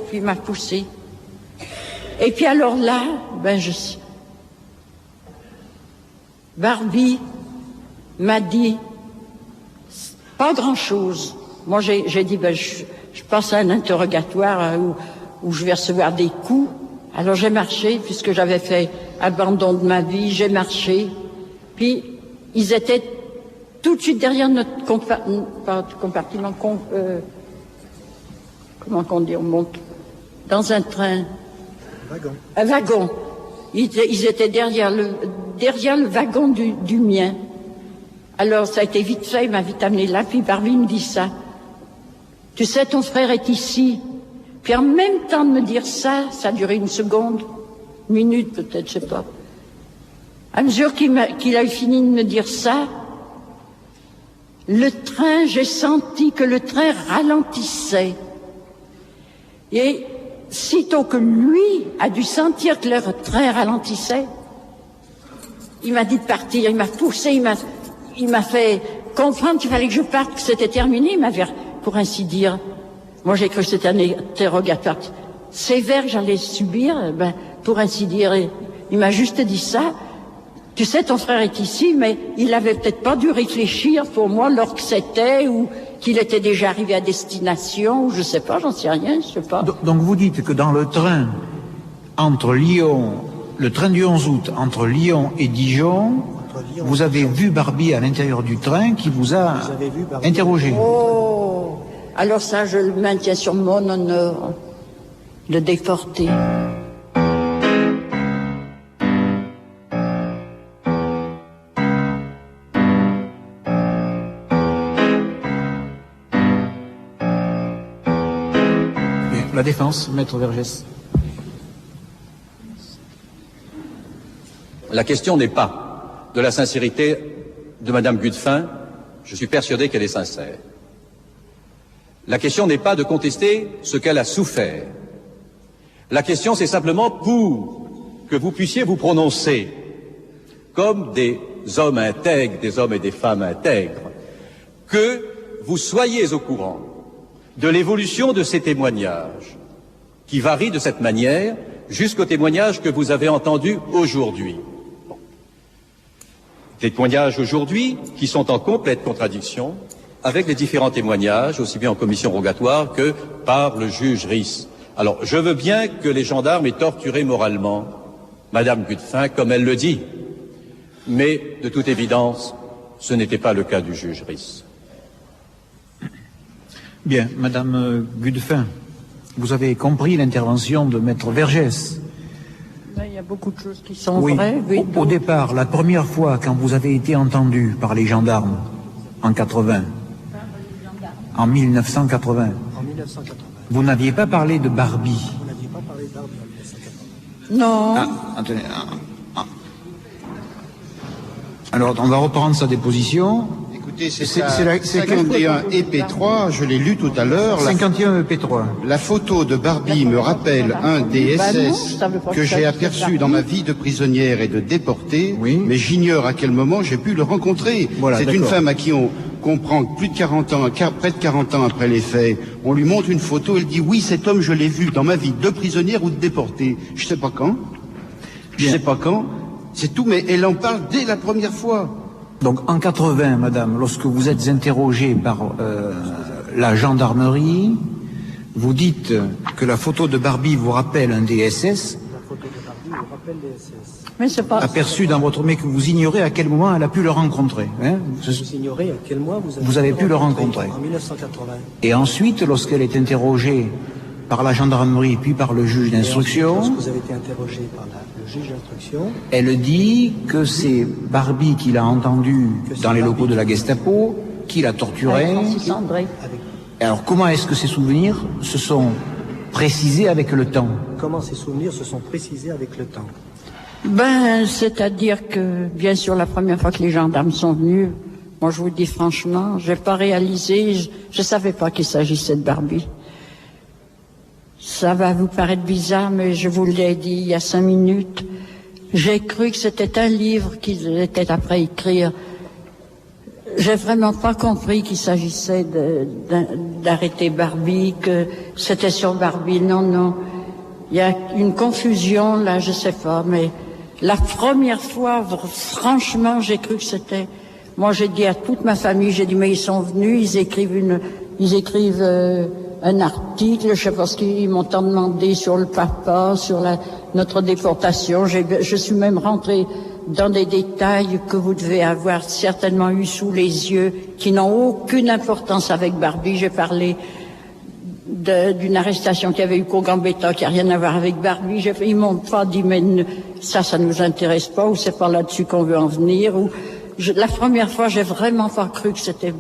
puis il m'a poussé. Et puis alors là, Barbie m'a dit pas grand-chose. Moi, j'ai dit, je passe à un interrogatoire où je vais recevoir des coups. Alors j'ai marché, puisque j'avais fait abandon de ma vie, j'ai marché. Puis ils étaient tout de suite derrière notre compartiment, comment qu'on dit, on monte dans un train. Un wagon. Ils étaient derrière le wagon du mien. Alors ça a été vite fait, il m'a vite amené là, puis Barbie me dit ça. Tu sais, ton frère est ici. Puis en même temps de me dire ça a duré une seconde, une minute peut-être, je sais pas. À mesure qu'il a eu fini de me dire ça, j'ai senti que le train ralentissait. Et sitôt que lui a dû sentir que le train ralentissait, il m'a dit de partir, il m'a poussé, il m'a fait comprendre qu'il fallait que je parte, que c'était terminé, ma vie, pour ainsi dire. Moi, j'ai cru que c'était un interrogatoire sévère que j'allais subir, pour ainsi dire. Il m'a juste dit ça. Tu sais, ton frère est ici, mais il avait peut-être pas dû réfléchir pour moi l'heure que c'était, ou qu'il était déjà arrivé à destination, ou je sais pas, j'en sais rien, je sais pas. Donc vous dites que dans le train entre Lyon, le train du 11 août entre Lyon et Dijon, vous avez vu Barbie à l'intérieur du train qui vous a interrogé. Oh, alors ça, je le maintiens sur mon honneur, le déporté. La défense, Maître Vergès. La question n'est pas de la sincérité de Madame Gudefin. Je suis persuadé qu'elle est sincère. La question n'est pas de contester ce qu'elle a souffert. La question, c'est simplement pour que vous puissiez vous prononcer comme des hommes intègres, des hommes et des femmes intègres, que vous soyez au courant de l'évolution de ces témoignages, qui varient de cette manière jusqu'au témoignage que vous avez entendu aujourd'hui. Des témoignages aujourd'hui qui sont en complète contradiction avec les différents témoignages, aussi bien en commission rogatoire que par le juge Riss. Alors, je veux bien que les gendarmes aient torturé moralement Madame Gudefin, comme elle le dit, mais de toute évidence, ce n'était pas le cas du juge Riss. Bien, Madame Gudefin, vous avez compris l'intervention de Maître Vergès. Il y a beaucoup de choses qui sont oui, vraies. Au départ, la première fois quand vous avez été entendu par les gendarmes, en 80, en 1980, vous n'aviez pas parlé de Barbie. Vous n'aviez pas parlé de Barbie en 1980. Non. Attendez. Alors, on va reprendre sa déposition. Écoutez, c'est 51 EP3, je l'ai lu tout à l'heure. 51 EP3. La photo de Barbie me rappelle un des SS que j'ai aperçu dans ma vie de prisonnière et de déportée, mais j'ignore à quel moment j'ai pu le rencontrer. Voilà, c'est une femme à qui on comprend que plus de 40 ans, près de 40 ans après les faits, on lui montre une photo, elle dit oui, cet homme je l'ai vu dans ma vie de prisonnière ou de déportée. Je sais pas quand. Je sais pas quand. C'est tout, mais elle en parle dès la première fois. Donc en 80, madame, lorsque vous êtes interrogée par la gendarmerie, vous dites que la photo de Barbie vous rappelle un DSS. La photo de Barbie vous rappelle des SS. Mais c'est pas... Aperçu dans votre... Mais que vous ignorez à quel moment elle a pu le rencontrer. Hein, vous ignorez à quel mois vous avez pu le rencontrer. En 1980. Et ensuite, lorsqu'elle est interrogée par la gendarmerie puis par le juge d'instruction... Lorsque vous avez été interrogé par le juge d'instruction... Elle dit que c'est Barbie qui l'a entendu dans les locaux de la Gestapo, qui l'a torturé. Alors comment est-ce que ces souvenirs se sont précisés avec le temps? Comment ces souvenirs se sont précisés avec le temps? C'est-à-dire que, bien sûr, la première fois que les gendarmes sont venus, moi je vous dis franchement, j'ai pas réalisé, je savais pas qu'il s'agissait de Barbie. Ça va vous paraître bizarre, mais je vous l'ai dit il y a 5 minutes. J'ai cru que c'était un livre qu'ils étaient après écrire. J'ai vraiment pas compris qu'il s'agissait d'arrêter Barbie, que c'était sur Barbie. Non. Il y a une confusion, là, je sais pas, mais la première fois, franchement, j'ai cru que c'était... Moi, j'ai dit à toute ma famille, j'ai dit, mais ils sont venus, ils écrivent un article, je sais pas ce qu'ils m'ont tant demandé sur le papa, sur notre déportation. Je suis même rentrée dans des détails que vous devez avoir certainement eu sous les yeux, qui n'ont aucune importance avec Barbie. J'ai parlé d'une arrestation qu'il y avait eu qu'au Gambetta, qui n'a rien à voir avec Barbie. Ils m'ont pas dit, mais ça nous intéresse pas, ou c'est pas là-dessus qu'on veut en venir, ou... La première fois, j'ai vraiment pas cru que c'était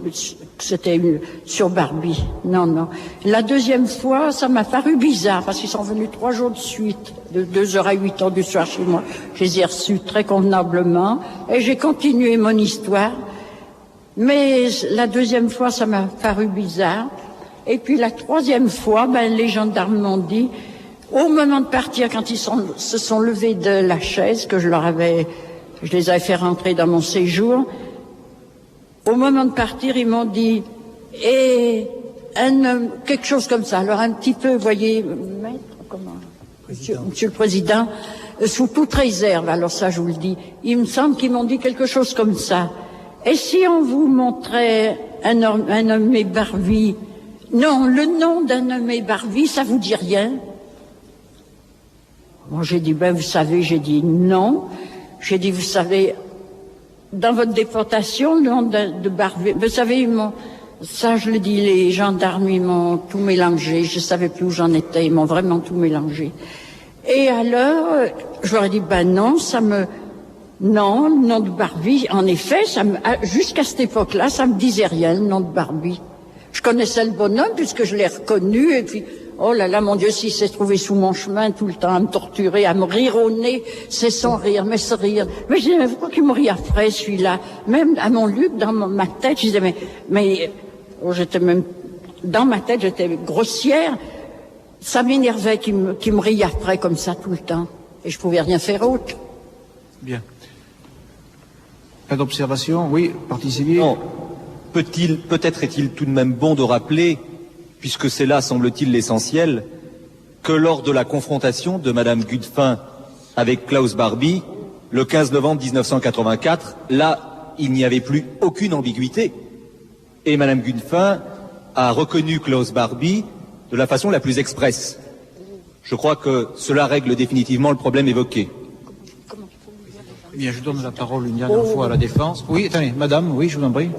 sur Barbie. Non. La deuxième fois, ça m'a paru bizarre, parce qu'ils sont venus 3 jours de suite, de 2h à 8h du soir chez moi. Je les ai reçus très convenablement, et j'ai continué mon histoire. Mais la deuxième fois, ça m'a paru bizarre. Et puis la troisième fois, les gendarmes m'ont dit, au moment de partir, quand ils se sont levés de la chaise que je les avais fait rentrer dans mon séjour, Au moment de partir, ils m'ont dit, et un homme, quelque chose comme ça. Alors un petit peu, vous voyez, maître, comment, monsieur le Président, sous toute réserve, alors ça je vous le dis, il me semble qu'ils m'ont dit quelque chose comme ça. Et si on vous montrait un homme ébarvi, non, le nom d'un homme ébarvi, ça vous dit rien? Moi j'ai dit, ben vous savez, j'ai dit non. J'ai dit, vous savez, dans votre déportation, le nom de Barbie, vous savez, ça je le dis, les gendarmes, ils m'ont tout mélangé, je savais plus où j'en étais, ils m'ont vraiment tout mélangé. Et alors, je leur ai dit, ben non, non, le nom de Barbie, en effet, jusqu'à cette époque-là, ça me disait rien, le nom de Barbie. Je connaissais le bonhomme puisque je l'ai reconnu, et puis, oh là là, mon Dieu, s'il s'est trouvé sous mon chemin tout le temps à me torturer, à me rire au nez, c'est son rire, mais ce rire. Mais je disais, mais pourquoi qu'il me rit après, celui-là? Même à mon Luc, dans ma tête, je disais, mais j'étais même, dans ma tête, j'étais grossière. Ça m'énervait qu'il me rit après comme ça tout le temps. Et je pouvais rien faire autre. Bien. Pas d'observation? Oui, partie civile? Non. Peut-être est-il tout de même bon de rappeler, puisque c'est là, semble-t-il, l'essentiel, que lors de la confrontation de Madame Gudefin avec Klaus Barbie, le 15 novembre 1984, là, il n'y avait plus aucune ambiguïté. Et Madame Gudefin a reconnu Klaus Barbie de la façon la plus expresse. Je crois que cela règle définitivement le problème évoqué. Bien, je donne la parole une dernière fois à la défense. Oui, attendez, madame, oui, je vous en prie.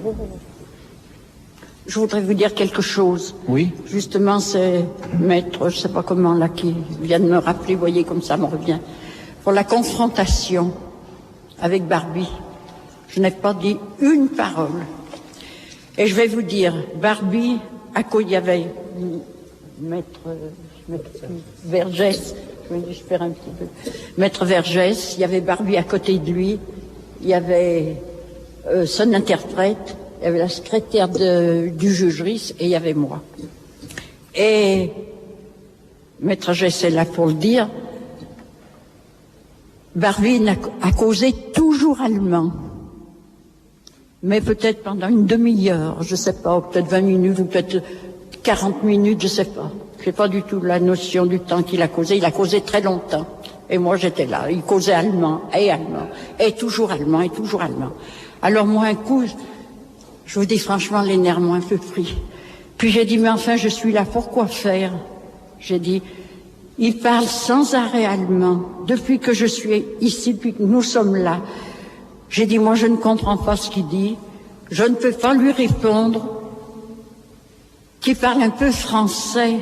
Je voudrais vous dire quelque chose. Oui. Justement, c'est maître, je sais pas comment, là, qui vient de me rappeler, vous voyez, comme ça me revient. Pour la confrontation avec Barbie, je n'ai pas dit une parole. Et je vais vous dire, Barbie, à quoi il y avait maître Vergès, j'espère un petit peu, maître Vergès, il y avait Barbie à côté de lui, il y avait son interprète, il y avait la secrétaire du juge Riss et il y avait moi. Et maître Vergès est là pour le dire, Barbie a causé toujours allemand. Mais peut-être pendant une demi-heure, je sais pas, peut-être 20 minutes, ou peut-être 40 minutes, je sais pas. J'ai pas du tout la notion du temps qu'il a causé. Il a causé très longtemps. Et moi, j'étais là. Il causait allemand, et toujours allemand, et toujours allemand. Alors moi, un coup, je vous dis franchement, les nerfs m'ont un peu pris. Puis j'ai dit, mais enfin, je suis là, pourquoi faire? J'ai dit, il parle sans arrêt allemand. Depuis que je suis ici, depuis que nous sommes là, j'ai dit, moi, je ne comprends pas ce qu'il dit. Je ne peux pas lui répondre. Qu'il parle un peu français.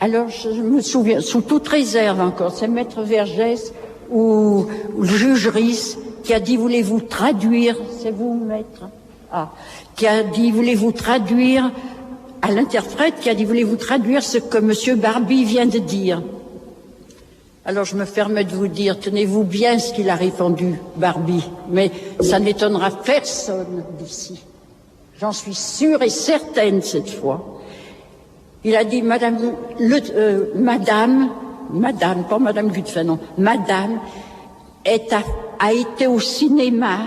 Alors, je me souviens, sous toute réserve encore, c'est maître Vergès ou le juge Riss qui a dit, voulez-vous traduire, c'est vous, maître? Qui a dit, voulez-vous traduire, à l'interprète, qui a dit, voulez-vous traduire ce que monsieur Barbie vient de dire? Alors je me permets de vous dire, tenez-vous bien ce qu'il a répondu, Barbie, mais ça n'étonnera personne d'ici. J'en suis sûre et certaine cette fois. Il a dit, madame, pas madame Gudefin, non, madame a été au cinéma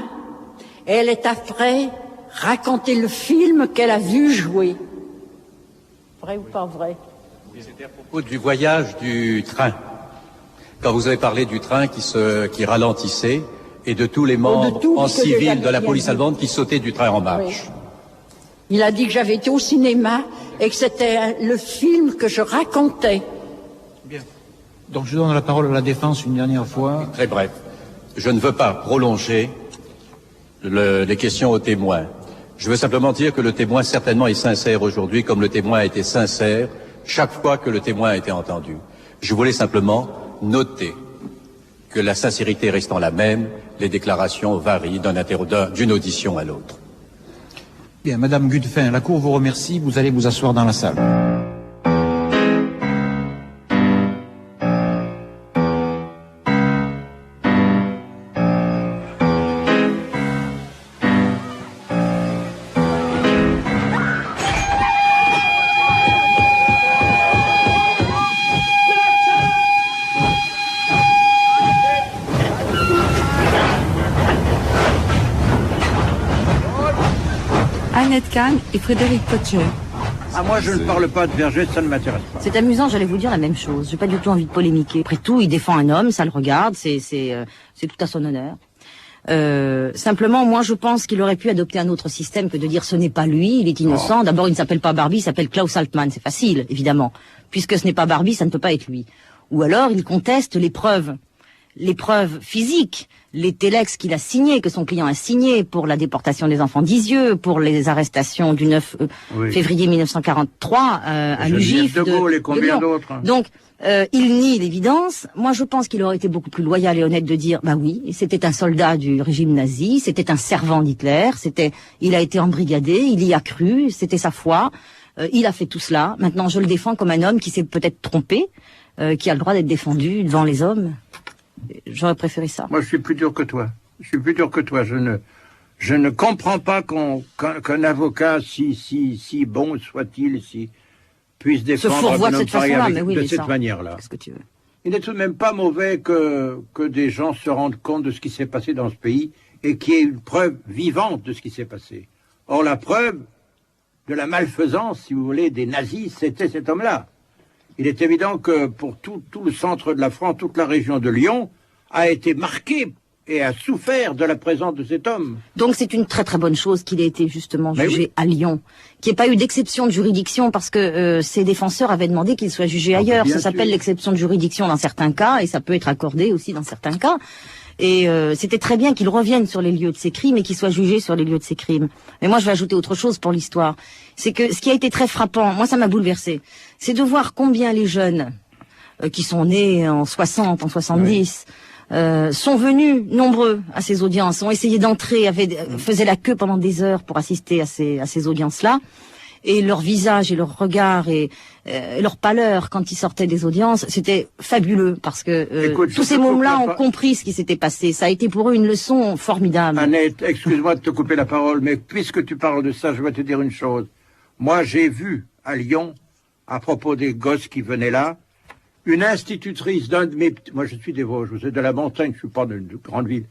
et elle est après raconter le film qu'elle a vu jouer. Vrai ou pas vrai? Oui, c'était à propos du voyage du train. Quand vous avez parlé du train qui ralentissait et de tous les membres en civil de la police allemande qui sautaient du train en marche. Oui. Il a dit que j'avais été au cinéma et que c'était le film que je racontais. Bien. Donc je donne la parole à la défense une dernière fois. Très bref. Je ne veux pas prolonger les questions aux témoins. Je veux simplement dire que le témoin certainement est sincère aujourd'hui, comme le témoin a été sincère chaque fois que le témoin a été entendu. Je voulais simplement noter que la sincérité restant la même, les déclarations varient d'une audition à l'autre. Bien, madame Gudefin, la Cour vous remercie. Vous allez vous asseoir dans la salle. Kenneth Kahn et Frédéric Potcher. Ah, moi, je ne parle pas de Vergès, ça ne m'intéresse pas. C'est amusant, j'allais vous dire la même chose. J'ai pas du tout envie de polémiquer. Après tout, il défend un homme, ça le regarde, c'est tout à son honneur. Simplement, moi, je pense qu'il aurait pu adopter un autre système que de dire ce n'est pas lui, il est innocent. D'abord, il ne s'appelle pas Barbie, il s'appelle Klaus Altmann. C'est facile, évidemment. Puisque ce n'est pas Barbie, ça ne peut pas être lui. Ou alors, il conteste les preuves physiques, les télex qu'il a signés, que son client a signés pour la déportation des enfants d'Isieux, pour les arrestations du 9 février 1943 à l'UGIF de Gaulle et combien d'autres. Donc, il nie l'évidence. Moi, je pense qu'il aurait été beaucoup plus loyal et honnête de dire, bah oui, c'était un soldat du régime nazi, c'était un servant d'Hitler, il a été embrigadé, il y a cru, c'était sa foi, il a fait tout cela. Maintenant, je le défends comme un homme qui s'est peut-être trompé, qui a le droit d'être défendu devant les hommes. J'aurais préféré ça. Moi, je suis plus dur que toi. Je ne comprends pas qu'un avocat, si bon soit-il, puisse défendre un homme pareil de cette manière-là. Qu'est-ce que tu veux? Il n'est tout de même pas mauvais que des gens se rendent compte de ce qui s'est passé dans ce pays et qu'il y ait une preuve vivante de ce qui s'est passé. Or, la preuve de la malfaisance, si vous voulez, des nazis, c'était cet homme-là. Il est évident que pour tout le centre de la France, toute la région de Lyon a été marquée et a souffert de la présence de cet homme. Donc c'est une très très bonne chose qu'il ait été justement jugé à Lyon, qu'il n'y ait pas eu d'exception de juridiction parce que ses défenseurs avaient demandé qu'il soit jugé ailleurs. Ça s'appelle l'exception de juridiction dans certains cas et ça peut être accordé aussi dans certains cas. Et c'était très bien qu'il revienne sur les lieux de ses crimes et qu'il soit jugé sur les lieux de ses crimes. Mais moi je vais ajouter autre chose pour l'histoire. C'est que ce qui a été très frappant, moi ça m'a bouleversé, c'est de voir combien les jeunes qui sont nés en 60, en 70... sont venus nombreux à ces audiences, ont essayé d'entrer, faisaient la queue pendant des heures pour assister à ces audiences-là, et leur visage et leur regard et leur pâleur quand ils sortaient des audiences, c'était fabuleux parce que écoute, tous ces mômes-là ont compris ce qui s'était passé. Ça a été pour eux une leçon formidable. Annette, excuse-moi de te couper la parole, mais puisque tu parles de ça, je vais te dire une chose. Moi, j'ai vu à Lyon, à propos des gosses qui venaient là, une institutrice d'un de mes... Moi, je suis des Vosges, je suis de la montagne, je suis pas de grande ville.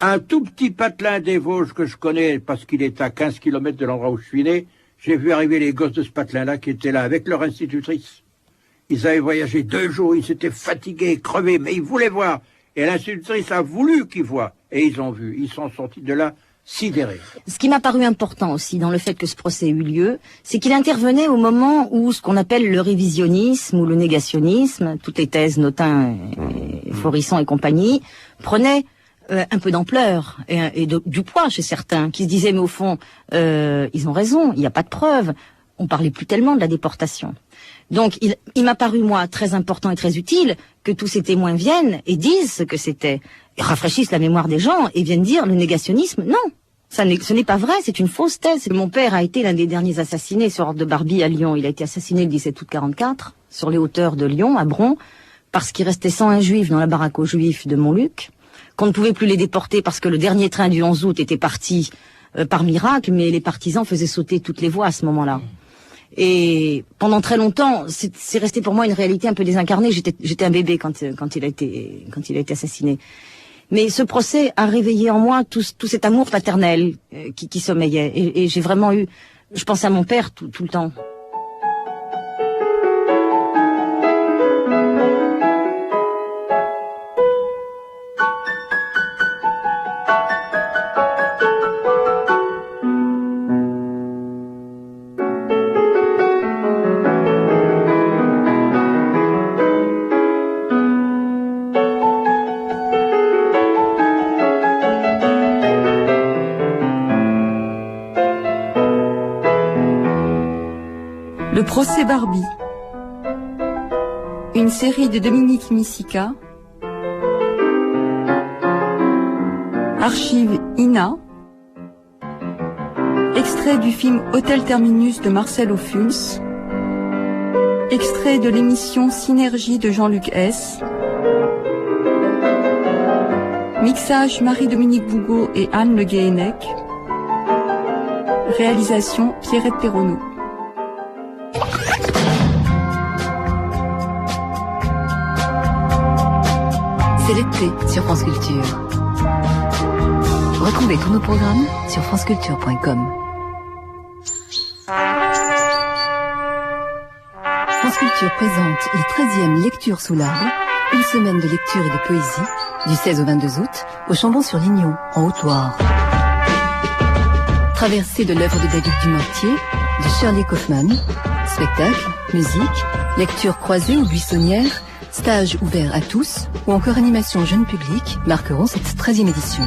Un tout petit patelin des Vosges que je connais, parce qu'il est à 15 km de l'endroit où je suis né, j'ai vu arriver les gosses de ce patelin-là qui étaient là avec leur institutrice. Ils avaient voyagé 2 jours, ils s'étaient fatigués, crevés, mais ils voulaient voir. Et l'institutrice a voulu qu'ils voient. Et ils ont vu. Ils sont sortis de là sidérés. Ce qui m'a paru important aussi dans le fait que ce procès ait eu lieu, c'est qu'il intervenait au moment où ce qu'on appelle le révisionnisme ou le négationnisme, toutes les thèses Notin, Faurisson et compagnie, prenaient un peu d'ampleur et du poids chez certains qui se disaient mais au fond ils ont raison, il n'y a pas de preuves. On parlait plus tellement de la déportation. Donc il m'a paru moi très important et très utile que tous ces témoins viennent et disent ce que c'était, et rafraîchissent la mémoire des gens et viennent dire le négationnisme, non, ce n'est pas vrai, c'est une fausse thèse. Mon père a été l'un des derniers assassinés sur ordre de Barbie à Lyon. Il a été assassiné le 17 août 44 sur les hauteurs de Lyon, à Bron, parce qu'il restait 101 juifs dans la baraque aux juifs de Montluc, qu'on ne pouvait plus les déporter parce que le dernier train du 11 août était parti par miracle, mais les partisans faisaient sauter toutes les voies à ce moment-là. Et pendant très longtemps, c'est resté pour moi une réalité un peu désincarnée. J'étais un bébé quand il a été assassiné. Mais ce procès a réveillé en moi tout cet amour paternel qui sommeillait. Et j'ai vraiment eu, je pensais à mon père tout le temps. Le procès Barbie. Une série de Dominique Missika. Archives INA. Extrait du film Hôtel Terminus de Marcel Ophuls. Extrait de l'émission Synergie de Jean-Luc S. Mixage Marie-Dominique Bougot et Anne Le Guéhenec. Réalisation Pierrette Perronneau. C'est l'été sur France Culture. Retrouvez tous nos programmes sur franceculture.com. France Culture présente les 13e lectures sous l'arbre, une semaine de lecture et de poésie, du 16 au 22 août, au Chambon-sur-Lignon, en Haute-Loire. Traversée de l'œuvre de David Dumortier, de Shirley Kaufman, spectacle, musique, lecture croisée ou buissonnière, stage ouvert à tous, ou encore animation jeune public marqueront cette 13e édition.